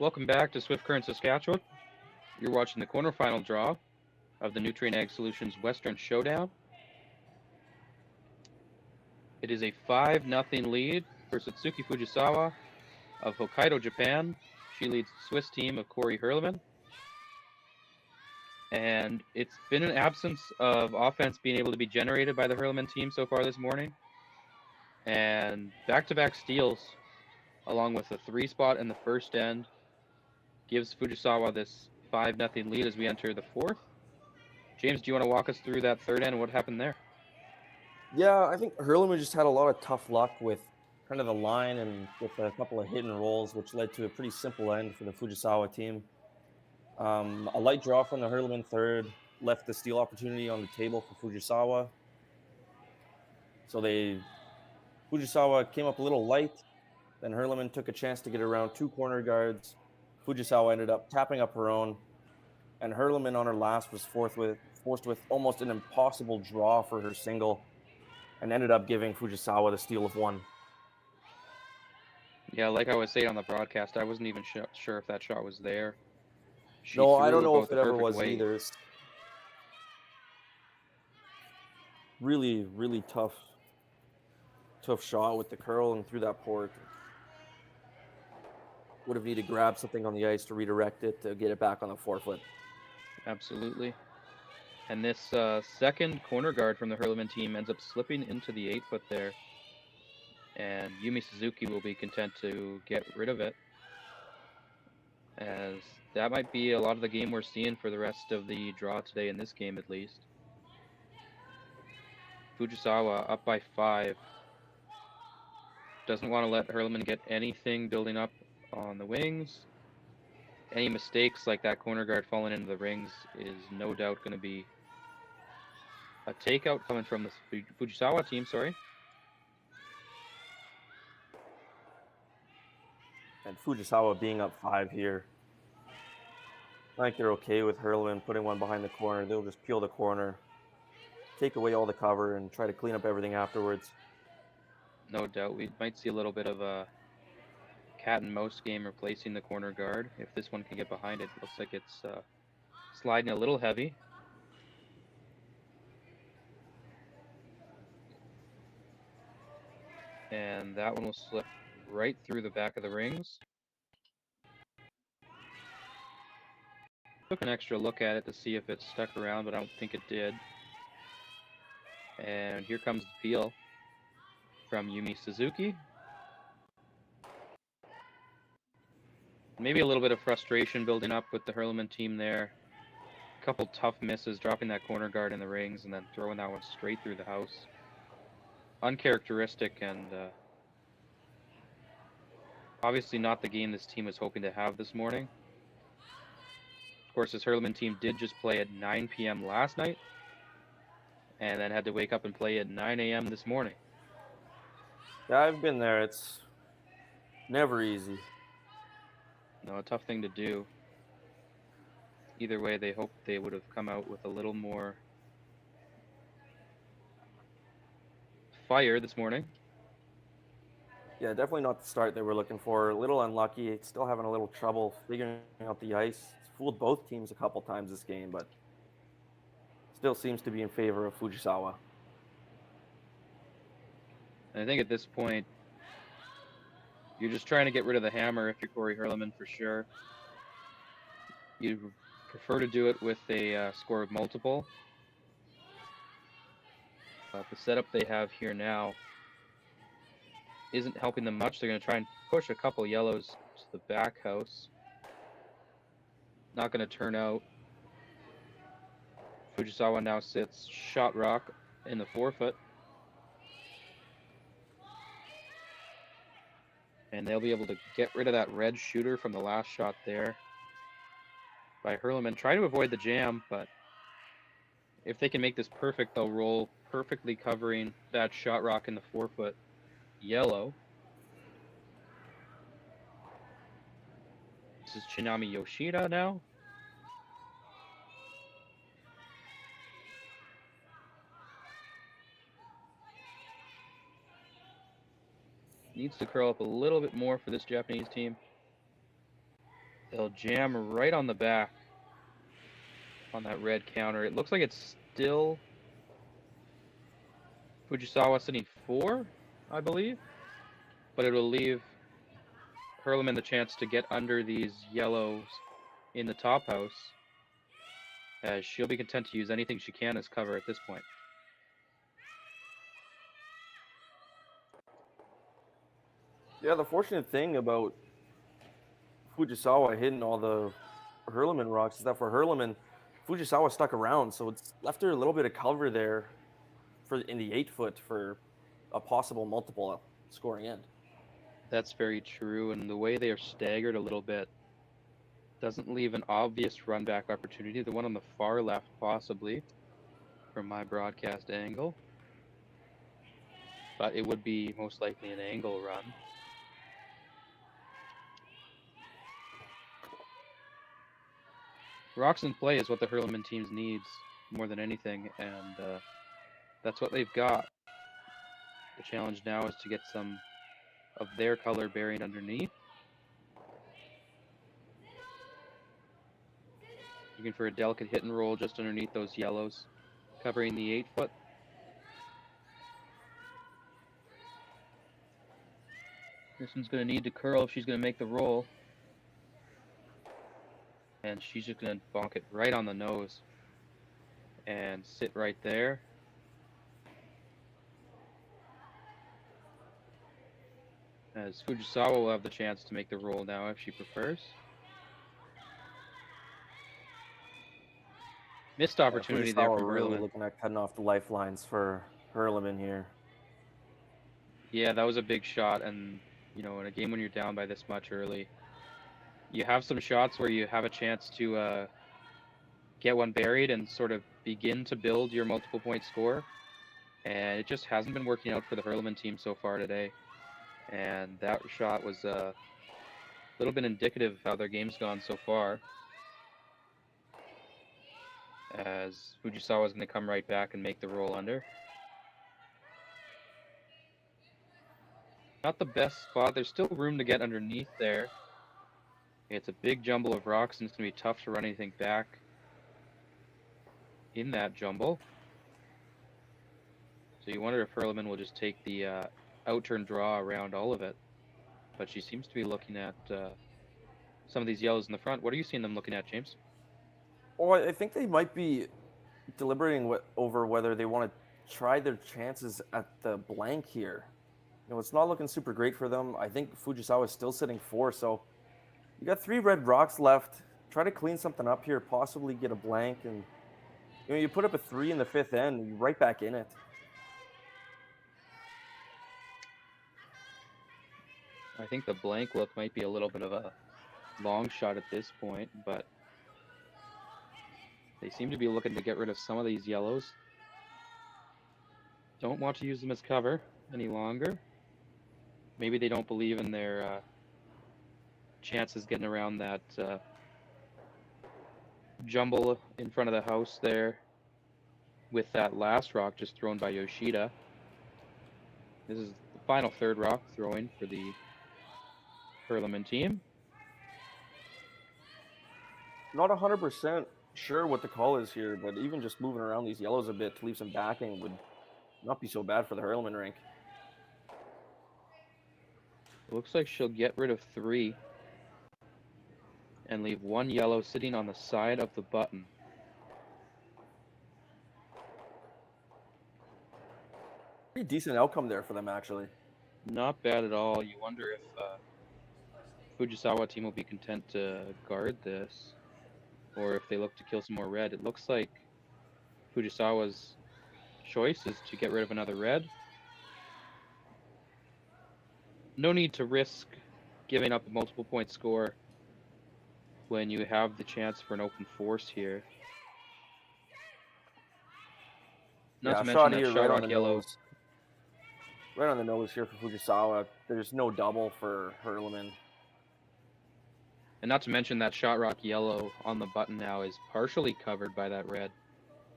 Welcome back to Swift Current, Saskatchewan. You're watching the quarterfinal draw of the Nutrien Ag Solutions Western Showdown. It is a 5-0 lead for Satsuki Fujisawa of Hokkaido, Japan. She leads the Swiss team of Corrie Huerlimann. And it's been an absence of offense being able to be generated by the Huerlimann team so far this morning. And back-to-back steals, along with a 3-spot in the first end, gives Fujisawa this 5-0 lead as we enter the fourth. James, do you want to walk us through that third end and what happened there? Yeah, I think Huerlimann just had a lot of tough luck with kind of the line and with a couple of hit and rolls, which led to a pretty simple end for the Fujisawa team. A light draw from the Huerlimann third left the steal opportunity on the table for Fujisawa. So Fujisawa came up a little light. Then Huerlimann took a chance to get around 2 corner guards. Fujisawa ended up tapping up her own. And Huerlimann on her last was forced with almost an impossible draw for her single and ended up giving Fujisawa the steal of 1. Yeah, like I was saying on the broadcast, I wasn't even sure if that shot was there. No, I don't know if it ever was either. It's really, really tough shot with the curl and through that port. Would have needed to grab something on the ice to redirect it to get it back on the forefoot. Absolutely. And this second corner guard from the Huerlimann team ends up slipping into the 8-foot there. And Yumi Suzuki will be content to get rid of it, as that might be a lot of the game we're seeing for the rest of the draw today in this game at least. Fujisawa up by 5. Doesn't want to let Huerlimann get anything building up on the wings. Any mistakes like that corner guard falling into the rings is no doubt going to be a takeout coming from the Fujisawa team, sorry. And Fujisawa being up 5 here. I think they're okay with Huerlimann putting one behind the corner. They'll just peel the corner, take away all the cover, and try to clean up everything afterwards. No doubt. We might see a little bit of a cat and mouse game replacing the corner guard. If this one can get behind it, looks like it's sliding a little heavy. And that one will slip right through the back of the rings. Took an extra look at it to see if it stuck around, but I don't think it did. And here comes the peel from Yumi Suzuki. Maybe a little bit of frustration building up with the Huerlimann team there. A couple tough misses, dropping that corner guard in the rings and then throwing that one straight through the house. Uncharacteristic and obviously not the game this team was hoping to have this morning. Of course, this Huerlimann team did just play at 9 p.m. last night and then had to wake up and play at 9 a.m. this morning. Yeah, I've been there. It's never easy. No, a tough thing to do. Either way, they hoped they would have come out with a little more fire this morning. Yeah, definitely not the start they were looking for. A little unlucky. Still having a little trouble figuring out the ice. It's fooled both teams a couple times this game, but still seems to be in favor of Fujisawa. And I think at this point, you're just trying to get rid of the hammer if you're Corrie Huerlimann for sure. You prefer to do it with a score of multiple. But the setup they have here now isn't helping them much. They're going to try and push a couple yellows to the back house. Not going to turn out. Fujisawa now sits shot rock in the forefoot. And they'll be able to get rid of that red shooter from the last shot there by Huerlimann. Try to avoid the jam, but if they can make this perfect, they'll roll perfectly covering that shot rock in the forefoot yellow. This is Chinami Yoshida now. Needs to curl up a little bit more for this Japanese team. They'll jam right on the back on that red counter. It looks like it's still Fujisawa sitting 4, I believe. But it'll leave Huerlimann the chance to get under these yellows in the top house, as she'll be content to use anything she can as cover at this point. Yeah, the fortunate thing about Fujisawa hitting all the Huerlimann rocks is that for Huerlimann, Fujisawa stuck around, so it's left her a little bit of cover there for in the 8-foot for a possible multiple scoring end. That's very true, and the way they are staggered a little bit doesn't leave an obvious run back opportunity. The one on the far left, possibly, from my broadcast angle. But it would be most likely an angle run. Rocks in play is what the Huerlimann teams needs more than anything, and that's what they've got. The challenge now is to get some of their color buried underneath. Looking for a delicate hit and roll just underneath those yellows, covering the 8-foot. This one's going to need to curl if she's going to make the roll. And she's just going to bonk it right on the nose and sit right there. As Fujisawa will have the chance to make the roll now if she prefers. Missed opportunity there from really Huerlimann. Looking at cutting off the lifelines for Huerlimann here. Yeah, that was a big shot, and you know, in a game when you're down by this much early, you have some shots where you have a chance to get one buried and sort of begin to build your multiple point score, and it just hasn't been working out for the Huerlimann team so far today. And that shot was a little bit indicative of how their game's gone so far, as Fujisawa is going to come right back and make the roll under. Not the best spot. There's still room to get underneath there. It's a big jumble of rocks, and it's going to be tough to run anything back in that jumble. So you wonder if Huerlimann will just take the out-turn draw around all of it. But she seems to be looking at some of these yellows in the front. What are you seeing them looking at, James? Oh, I think they might be deliberating over whether they want to try their chances at the blank here. You know, it's not looking super great for them. I think Fujisawa is still sitting 4, so you got 3 red rocks left. Try to clean something up here, possibly get a blank, and you know, you put up a 3 in the 5th end, you're right back in it. I think the blank look might be a little bit of a long shot at this point, but they seem to be looking to get rid of some of these yellows. Don't want to use them as cover any longer. Maybe they don't believe in their chances getting around that jumble in front of the house there with that last rock just thrown by Yoshida. This is the final 3rd rock throwing for the Huerlimann team. Not 100% sure what the call is here, but even just moving around these yellows a bit to leave some backing would not be so bad for the Huerlimann rank. It looks like she'll get rid of 3 and leave 1 yellow sitting on the side of the button. Pretty decent outcome there for them, actually. Not bad at all. You wonder if Fujisawa team will be content to guard this, or if they look to kill some more red. It looks like Fujisawa's choice is to get rid of another red. No need to risk giving up a multiple point score when you have the chance for an open force here. Not to mention that shot rock yellow. Right on the nose here for Fujisawa. There's no double for Huerlimann. And not to mention that shot rock yellow on the button now is partially covered by that red.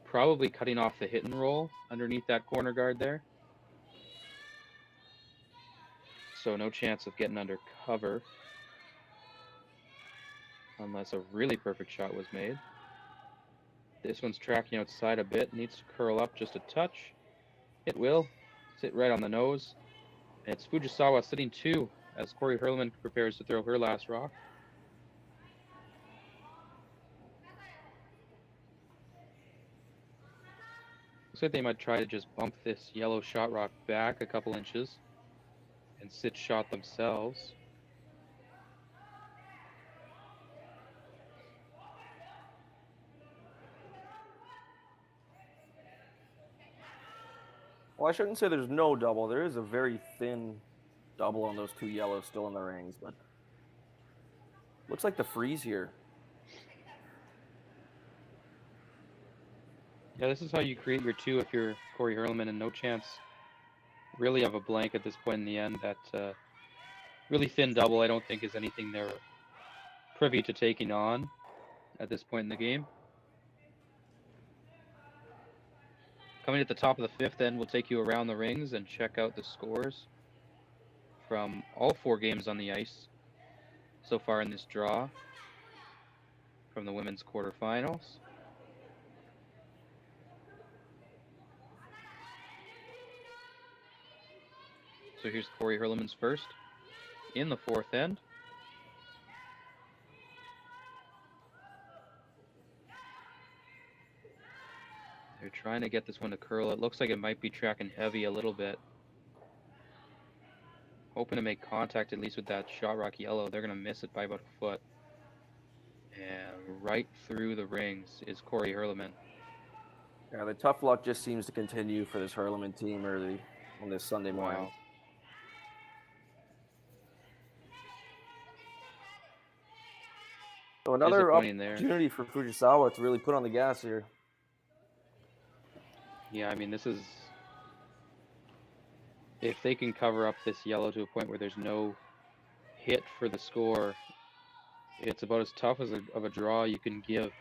Probably cutting off the hit and roll underneath that corner guard there. So no chance of getting under cover. Unless a really perfect shot was made. This one's tracking outside a bit. Needs to curl up just a touch. It will. Sit right on the nose. And it's Fujisawa sitting 2 as Corrie Huerlimann prepares to throw her last rock. Looks like they might try to just bump this yellow shot rock back a couple inches and sit shot themselves. Well, I shouldn't say there's no double. There is a very thin double on those two yellows still in the rings, but looks like the freeze here. Yeah, this is how you create your two if you're Corrie Huerlimann, and no chance really of a blank at this point in the end. That really thin double I don't think is anything they're privy to taking on at this point in the game. Coming at the top of the fifth, then we'll take you around the rings and check out the scores from all 4 games on the ice so far in this draw from the women's quarterfinals. So here's Corrie Huerlimann's first in the 4th end. They're trying to get this one to curl. It looks like it might be tracking heavy a little bit. Hoping to make contact at least with that shot rock yellow. They're going to miss it by about a foot. And right through the rings is Corrie Huerlimann. Yeah, the tough luck just seems to continue for this Huerlimann team early on this Sunday morning. Wow. So another opportunity for Fujisawa to really put on the gas here. Yeah, I mean, this is... If they can cover up this yellow to a point where there's no hit for the score, it's about as tough as of a draw you can give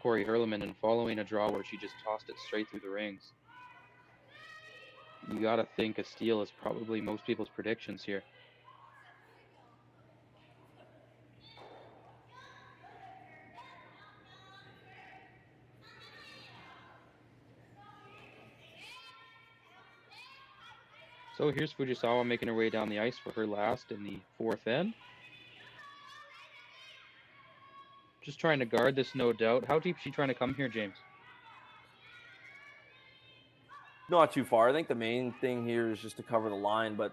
Corrie Huerlimann, and following a draw where she just tossed it straight through the rings. You gotta think a steal is probably most people's predictions here. So here's Fujisawa making her way down the ice for her last in the 4th end. Just trying to guard this, no doubt. How deep is she trying to come here, James? Not too far. I think the main thing here is just to cover the line, but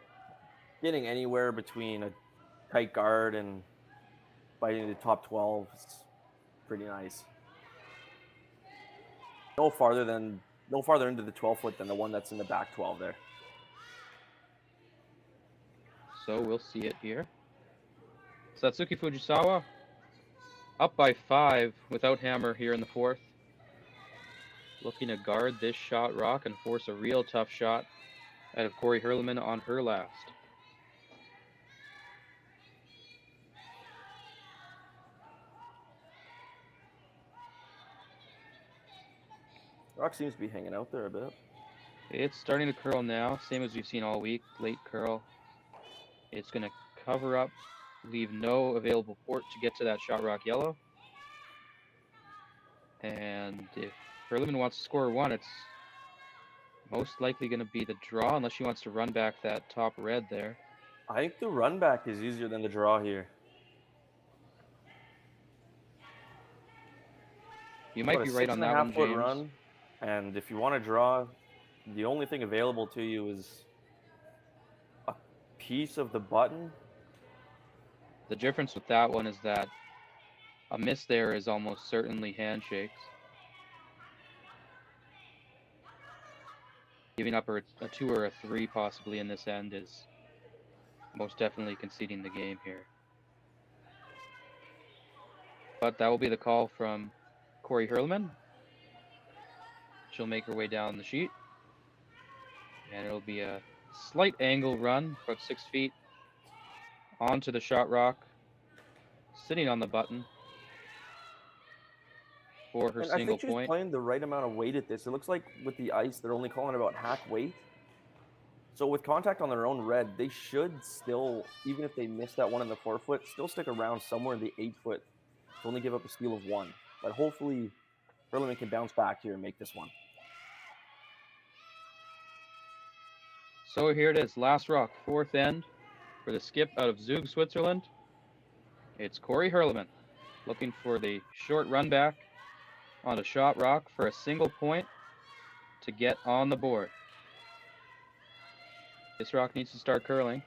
getting anywhere between a tight guard and fighting the top 12 is pretty nice. No farther into the 12-foot than the one that's in the back 12 there. So we'll see it here. Satsuki Fujisawa up by 5 without hammer here in the 4th. Looking to guard this shot rock and force a real tough shot out of Corrie Huerlimann on her last. Rock seems to be hanging out there a bit. It's starting to curl now, same as we've seen all week. Late curl. It's going to cover up, leave no available port to get to that shot rock yellow. And if Huerlimann wants to score 1, it's most likely going to be the draw, unless she wants to run back that top red there. I think the run back is easier than the draw here. You might be right on that one, James. Run, and if you want to draw, the only thing available to you is a piece of the button. The difference with that one is that a miss there is almost certainly handshakes. Giving up a 2 or a 3 possibly in this end is most definitely conceding the game here. But that will be the call from Corrie Huerlimann. She'll make her way down the sheet. And it'll be a slight angle run, about 6 feet, onto the shot rock, sitting on the button for her single I think she's point. playing the right amount of weight at this. It looks like with the ice, they're only calling about half weight. So with contact on their own red, they should still, even if they miss that one in the 4-foot, still stick around somewhere in the 8-foot to only give up a steal of 1. But hopefully, Huerlimann can bounce back here and make this one. So here it is, last rock, 4th end for the skip out of Zug, Switzerland. It's Corrie Huerlimann looking for the short run back on a shot rock for a single point to get on the board. This rock needs to start curling.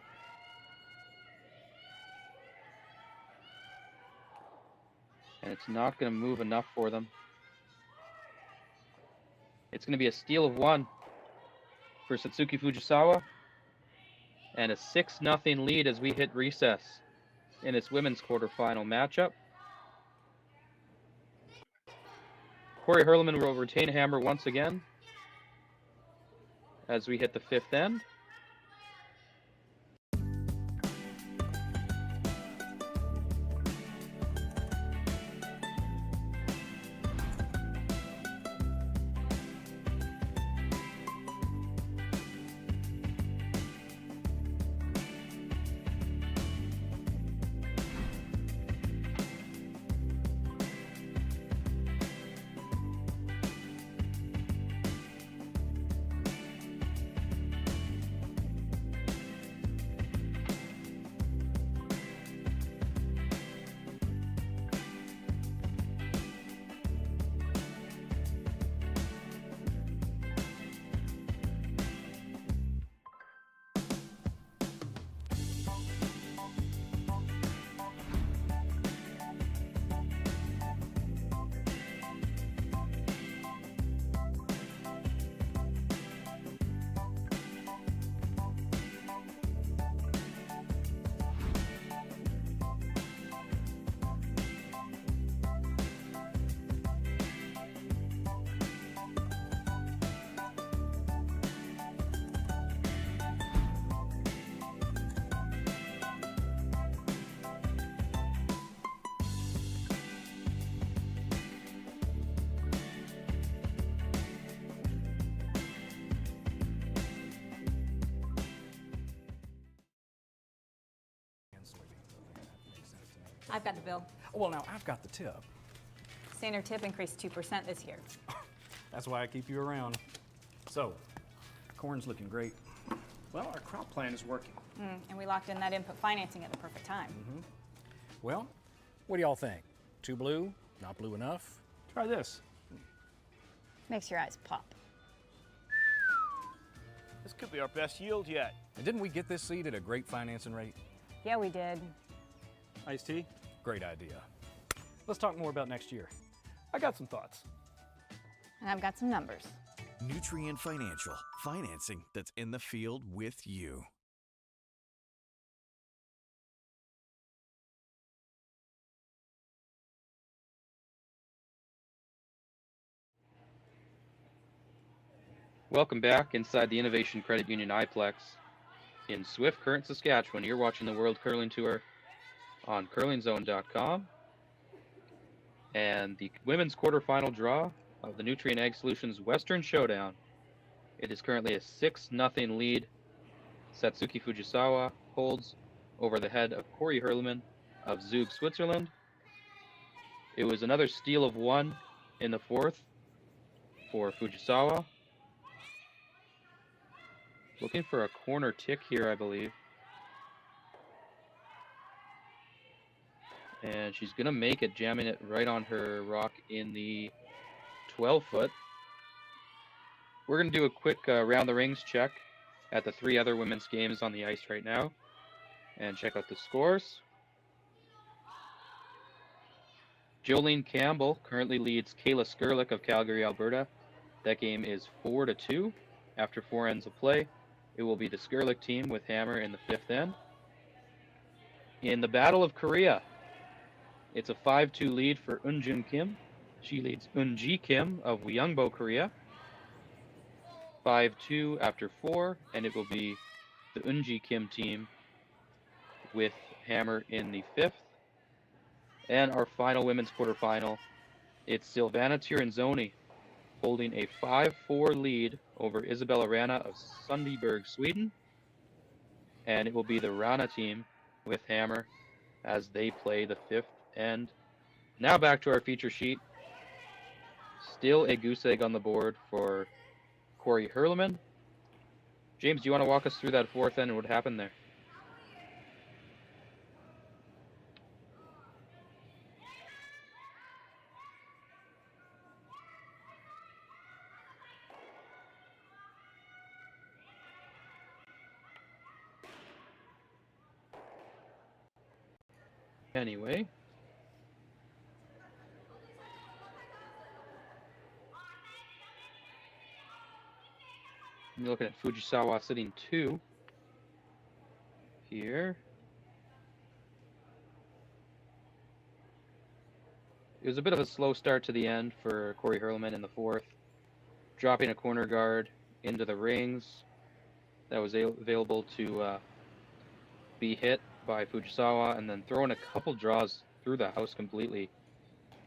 And it's not going to move enough for them. It's going to be a steal of 1 for Satsuki Fujisawa. And a 6-0 lead as we hit recess in its women's quarterfinal matchup. Corrie Huerlimann will retain hammer once again as we hit the 5th end. I've got the bill. Well, now I've got the tip. Standard tip increased 2% this year. That's why I keep you around. So, corn's looking great. Well, our crop plan is working. And we locked in that input financing at the perfect time. Well, what do y'all think? Too blue? Not blue enough? Try this. Makes your eyes pop. This could be our best yield yet. And didn't we get this seed at a great financing rate? Yeah, we did. Iced tea? Great idea. Let's talk more about next year. I got some thoughts. And I've got some numbers. Nutrien Financial, financing that's in the field with you. Welcome back inside the Innovation Credit Union iPlex in Swift Current, Saskatchewan. You're watching the World Curling Tour on curlingzone.com. And the women's quarterfinal draw of the Nutrien Ag Solutions Western Showdown. It is currently a 6-0 lead. Satsuki Fujisawa holds over the head of Corrie Huerlimann of Zug, Switzerland. It was another steal of 1 in the 4th for Fujisawa. Looking for a corner tick here, I believe. And she's going to make it, jamming it right on her rock in the 12-foot. We're going to do a quick round the rings check at the 3 other women's games on the ice right now and check out the scores. Jolene Campbell currently leads Kayla Skurlik of Calgary, Alberta. That game is 4-2 after 4 ends of play. It will be the Skurlik team with hammer in the 5th end. In the Battle of Korea, it's a 5-2 lead for Eunjun Kim. She leads Eunji Kim of Wyeongbo, Korea. 5-2 after 4, and it will be the Eunji Kim team with hammer in the 5th. And our final women's quarterfinal, it's Silvana Tirinzoni holding a 5-4 lead over Isabella Rana of Sundbyberg, Sweden. And it will be the Rana team with hammer as they play the 5th end. Now back to our feature sheet. Still a goose egg on the board for Corrie Huerlimann. James, do you want to walk us through that 4th end and what happened there? Anyway, You're looking at Fujisawa sitting 2 here. It was a bit of a slow start to the end for Corrie Huerlimann in the 4th, dropping a corner guard into the rings that was available to be hit by Fujisawa, and then throwing a couple draws through the house completely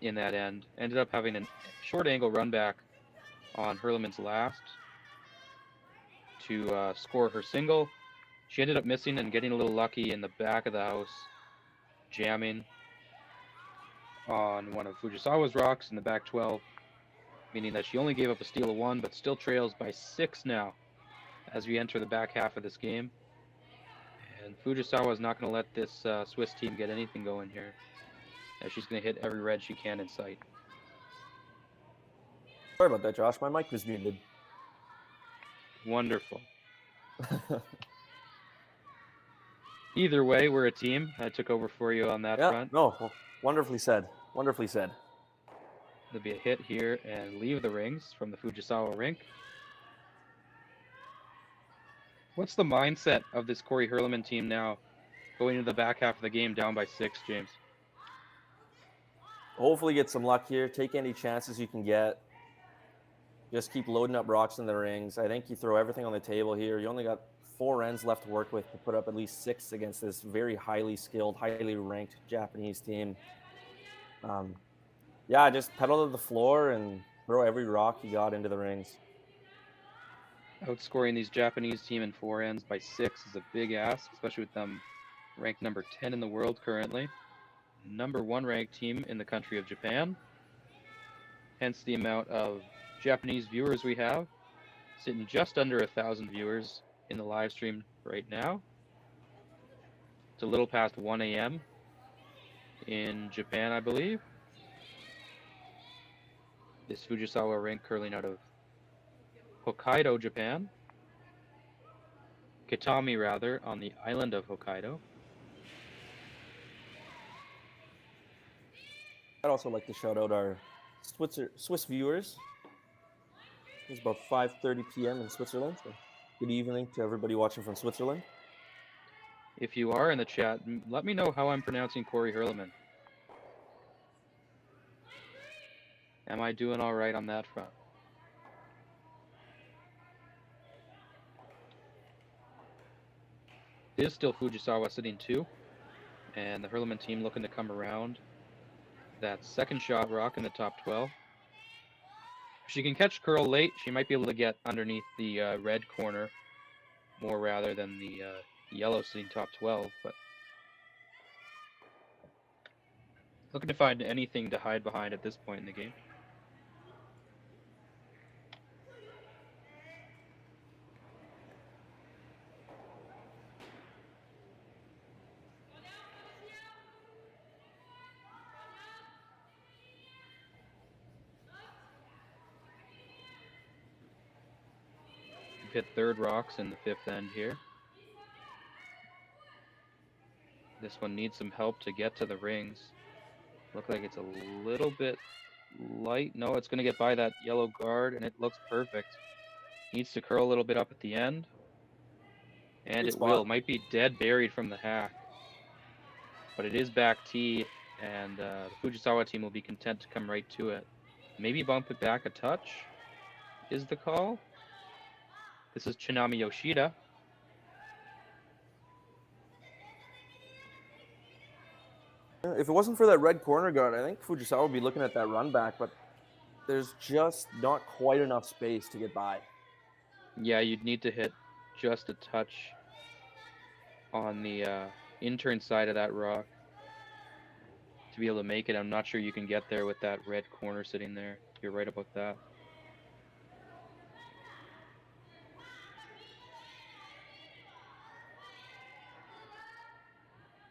in that end. Ended up having a short angle run back on Huerlimann's last to score her single. She ended up missing and getting a little lucky in the back of the house, jamming on one of Fujisawa's rocks in the back 12, meaning that she only gave up a steal of 1, but still trails by 6 now as we enter the back half of this game. And Fujisawa is not going to let this Swiss team get anything going here, as she's going to hit every red she can in sight. Sorry about that, Josh. My mic was muted. Wonderful. Either way, we're a team. I took over for you on that front. No, wonderfully said. Wonderfully said. There'll be a hit here and leave the rings from the Fujisawa rink. What's the mindset of this Corrie Huerlimann team now, going into the back half of the game down by 6, James? Hopefully get some luck here. Take any chances you can get. Just keep loading up rocks in the rings. I think you throw everything on the table here. You only got 4 ends left to work with to put up at least 6 against this very highly skilled, highly ranked Japanese team. Yeah, just pedal to the floor and throw every rock you got into the rings. Outscoring these Japanese team in 4 ends by 6 is a big ask, especially with them ranked number 10 in the world currently. Number 1 ranked team in the country of Japan. Hence the amount of Japanese viewers we have, sitting just under 1,000 viewers in the live stream right now. It's a little past 1 a.m. in Japan, I believe. This Fujisawa rink curling out of Hokkaido, Japan. Kitami, rather, on the island of Hokkaido. I'd also like to shout out our Swiss viewers. It's about 5:30 p.m. in Switzerland. So good evening to everybody watching from Switzerland. If you are in the chat, let me know how I'm pronouncing Corrie Huerlimann. Am I doing all right on that front? It is still Fujisawa sitting 2, and the Huerlimann team looking to come around that second shot rock in the top 12. If she can catch curl late, she might be able to get underneath the red corner more rather than the yellow sitting top 12, but looking to find anything to hide behind at this point in the game. Hit third rocks in the 5th end here. This one needs some help to get to the rings. Look like it's a little bit light. No, it's going to get by that yellow guard, and it looks perfect. Needs to curl a little bit up at the end. And it will. Might be dead buried from the hack. But it is back tee, and the Fujisawa team will be content to come right to it. Maybe bump it back a touch is the call. This is Chinami Yoshida. If it wasn't for that red corner guard, I think Fujisawa would be looking at that run back, but there's just not quite enough space to get by. Yeah, you'd need to hit just a touch on the intern side of that rock to be able to make it. I'm not sure you can get there with that red corner sitting there. You're right about that.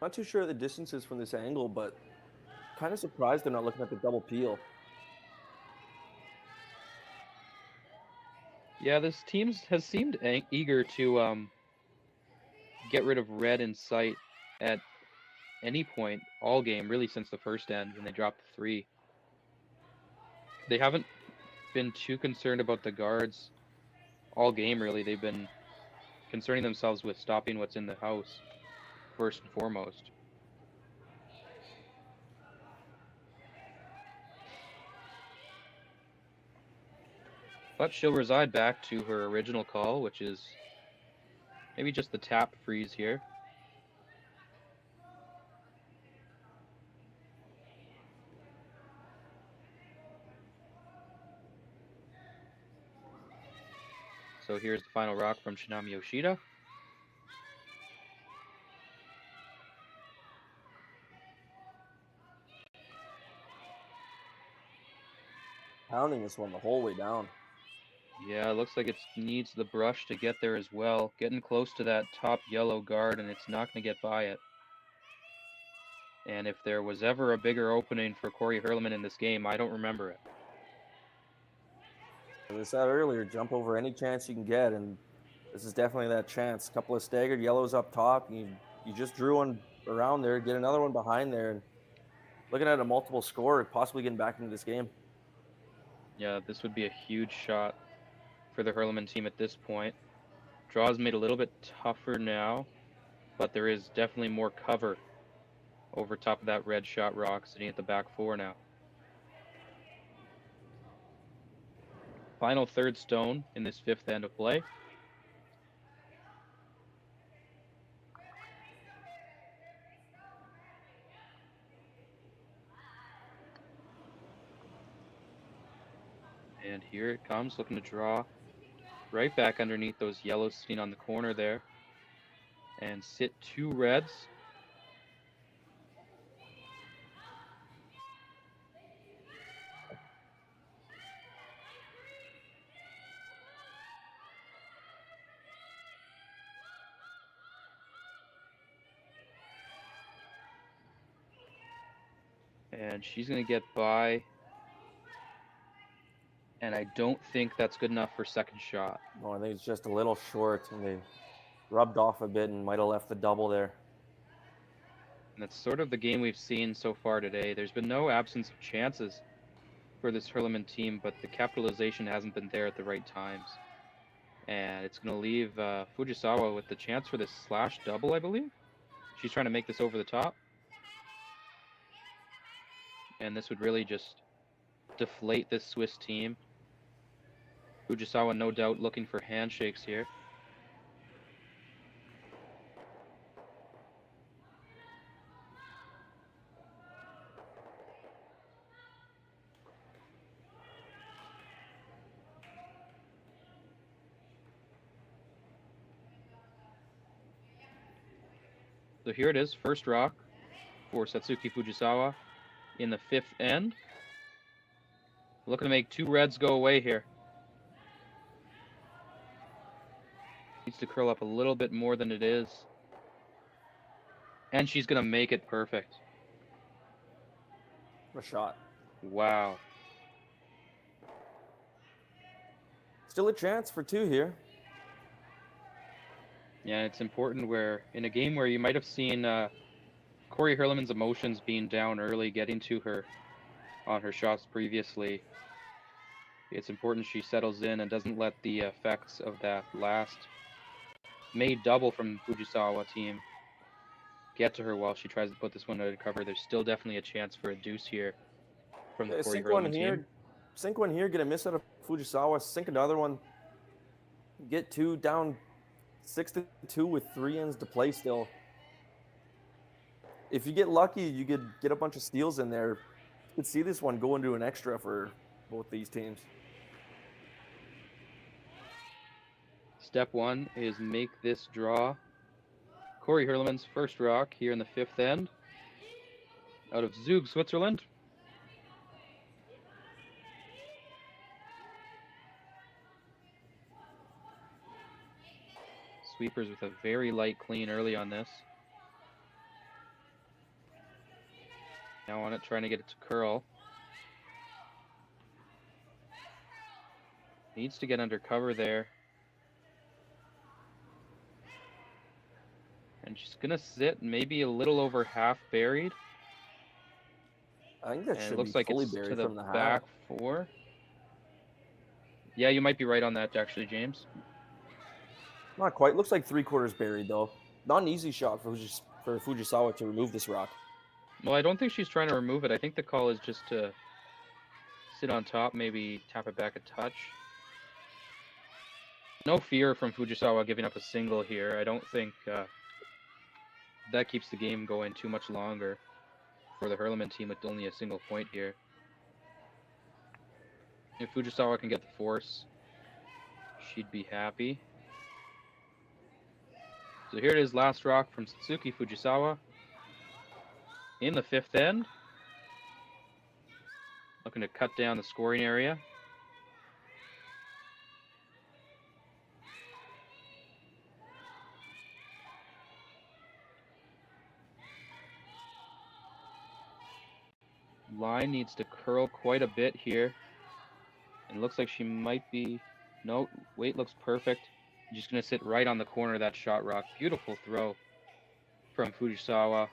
Not too sure the distances from this angle, but kind of surprised they're not looking at the double peel. Yeah, this team has seemed eager to get rid of red in sight at any point all game, really since the first end when they dropped the 3. They haven't been too concerned about the guards all game, really, they've been concerning themselves with stopping what's in the house first and foremost. But she'll reside back to her original call, which is maybe just the tap freeze here. So here's the final rock from Shinami Yoshida. Pounding this one the whole way down. Yeah, it looks like it needs the brush to get there as well. Getting close to that top yellow guard, and it's not going to get by it. And if there was ever a bigger opening for Corrie Huerlimann in this game, I don't remember it. As I said earlier, jump over any chance you can get, and this is definitely that chance. A couple of staggered yellows up top, and you just drew one around there, get another one behind there, and looking at a multiple score, possibly getting back into this game. Yeah, this would be a huge shot for the Huerlimann team at this point. Draw's made a little bit tougher now, but there is definitely more cover over top of that red shot rock sitting at the back four now. Final third stone in this fifth end of play. And here it comes, looking to draw right back underneath those yellows sitting on the corner there. And sit two reds. And she's going to get by. And I don't think that's good enough for second shot. No, I think it's just a little short, and they rubbed off a bit and might have left the double there. And that's sort of the game we've seen so far today. There's been no absence of chances for this Huerlimann team, but the capitalization hasn't been there at the right times. And it's going to leave Fujisawa with the chance for this slash double, I believe. She's trying to make this over the top. And this would really just deflate this Swiss team. Fujisawa, no doubt, looking for handshakes here. So here it is, first rock for Satsuki Fujisawa in the fifth end. Looking to make two reds go away here. Needs to curl up a little bit more than it is. And she's going to make it perfect. What a shot. Wow. Still a chance for two here. Yeah, it's important where in a game where you might have seen Corrie Huerlimann's emotions being down early, getting to her on her shots previously. It's important she settles in and doesn't let the effects of that last made double from Fujisawa team get to her while she tries to put this one under cover. There's still definitely a chance for a deuce here from the Corrie Huerlimann team. Sink one here, get a miss out of Fujisawa, sink another one, get two down 6-2 with 3 ends to play still. If you get lucky, you could get a bunch of steals in there. You could see this one go into an extra for both these teams. Step one is make this draw Corrie Huerlimann's first rock here in the fifth end out of Zug, Switzerland. Sweepers with a very light clean early on this. Now on it, trying to get it to curl. Needs to get under cover there. And she's going to sit maybe a little over half buried. I think that and should it looks be like fully it's buried to the from the back half. four. Yeah, you might be right on that, actually, James. Not quite. Looks like 3/4 buried, though. Not an easy shot for Fujisawa to remove this rock. Well, I don't think she's trying to remove it. I think the call is just to sit on top, maybe tap it back a touch. No fear from Fujisawa giving up a single here. I don't think that keeps the game going too much longer for the Huerlimann team with only a single point here. If Fujisawa can get the force, she'd be happy. So here it is, last rock from Satsuki Fujisawa in the 5th end. Looking to cut down the scoring area. Line needs to curl quite a bit here. And looks like she might be... No, weight looks perfect. Just going to sit right on the corner of that shot rock. Beautiful throw from Fujisawa.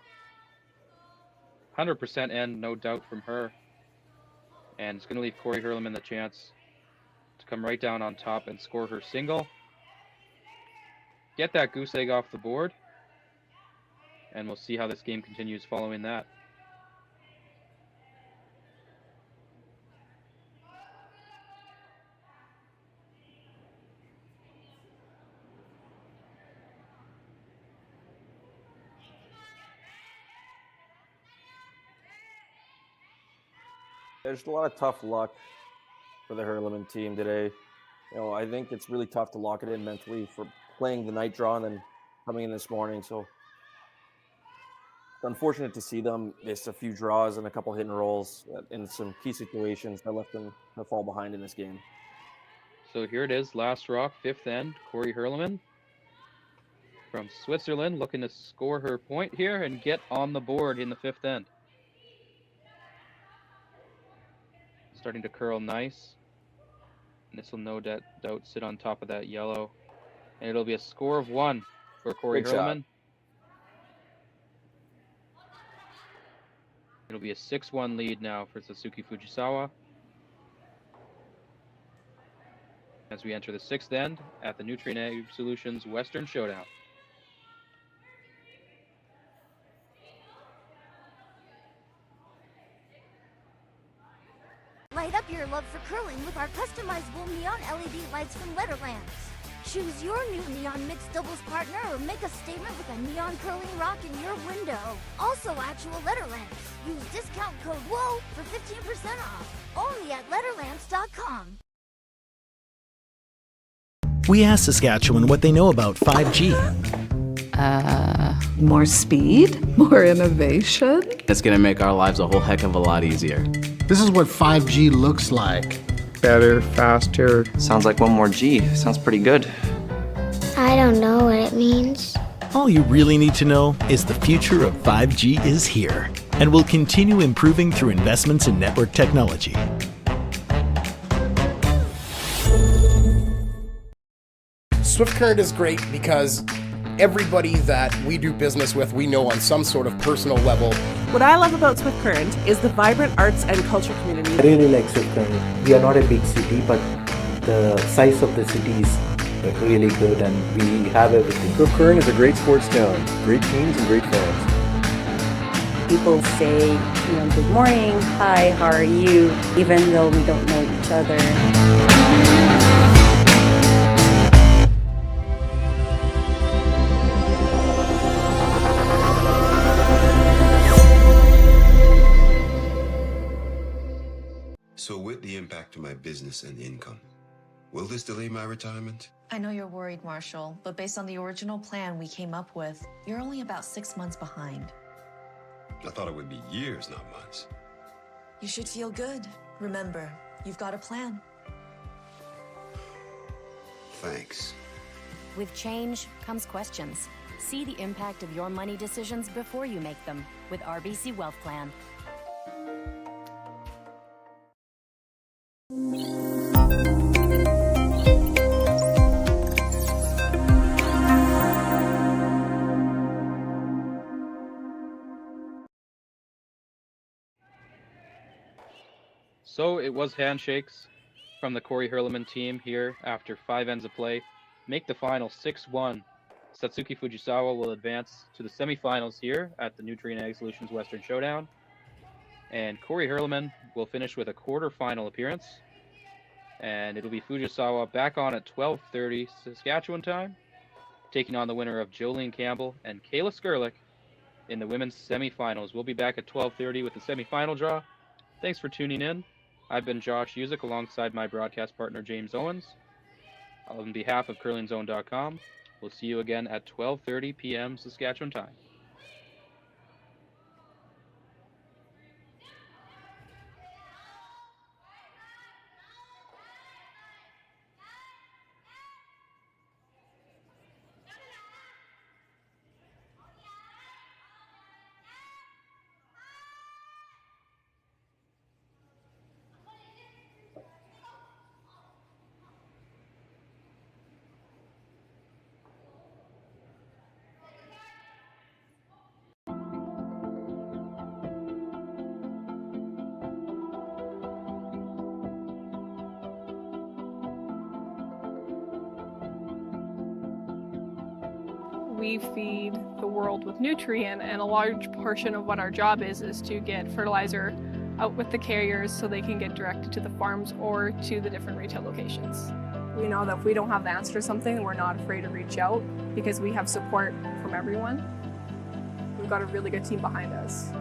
100% end, no doubt from her. And it's going to leave Corrie Huerlimann the chance to come right down on top and score her single. Get that goose egg off the board. And we'll see how this game continues following that. There's a lot of tough luck for the Huerlimann team today. I think it's really tough to lock it in mentally for playing the night draw and then coming in this morning. So it's unfortunate to see them miss a few draws and a couple hit and rolls in some key situations that left them to fall behind in this game. So here it is, last rock, 5th end, Corrie Huerlimann from Switzerland, looking to score her point here and get on the board in the 5th end. Starting to curl nice. And this will no doubt sit on top of that yellow. And it'll be a score of 1 for Corrie Huerlimann. It'll be a 6-1 lead now for Satsuki Fujisawa. As we enter the 6th end at the Nutrien Ag Solutions Western Showdown. Light up your love for curling with our customizable neon LED lights from Letterlands. Choose your new neon mixed doubles partner or make a statement with a neon curling rock in your window. Also actual Letterlands. Use discount code WHOA for 15% off. Only at Letterlands.com. We asked Saskatchewan what they know about 5G. More speed, more innovation. It's gonna make our lives a whole heck of a lot easier. This is what 5G looks like. Better, faster. Sounds like one more G. Sounds pretty good. I don't know what it means. All you really need to know is the future of 5G is here and will continue improving through investments in network technology. SwiftCurrent is great because everybody that we do business with, we know on some sort of personal level. What I love about Swift Current is the vibrant arts and culture community. I really like Swift Current. We are not a big city, but the size of the city is really good and we have everything. Swift Current is a great sports town, great teams and great fans. People say, good morning, hi, how are you, even though we don't know each other. So with the impact to my business and income, will this delay my retirement? I know you're worried, Marshall, but based on the original plan we came up with, you're only about 6 months behind. I thought it would be years, not months. You should feel good. Remember, you've got a plan. Thanks. With change comes questions. See the impact of your money decisions before you make them with RBC Wealth Plan. So it was handshakes from the Corrie Huerlimann team here after 5 ends of play. make the final 6-1. Satsuki Fujisawa will advance to the semifinals here at the Nutrien Ag Solutions Western Showdown. And Corrie Huerlimann will finish with a quarterfinal appearance. And it'll be Fujisawa back on at 12:30 Saskatchewan time, taking on the winner of Jolene Campbell and Kayla Skurlik in the women's semifinals. We'll be back at 12:30 with the semifinal draw. Thanks for tuning in. I've been Josh Usick alongside my broadcast partner James Owens. On behalf of CurlingZone.com, we'll see you again at 12:30 p.m. Saskatchewan time. We feed the world with Nutrien, and a large portion of what our job is to get fertilizer out with the carriers so they can get directed to the farms or to the different retail locations. We know that if we don't have the answer to something, we're not afraid to reach out because we have support from everyone. We've got a really good team behind us.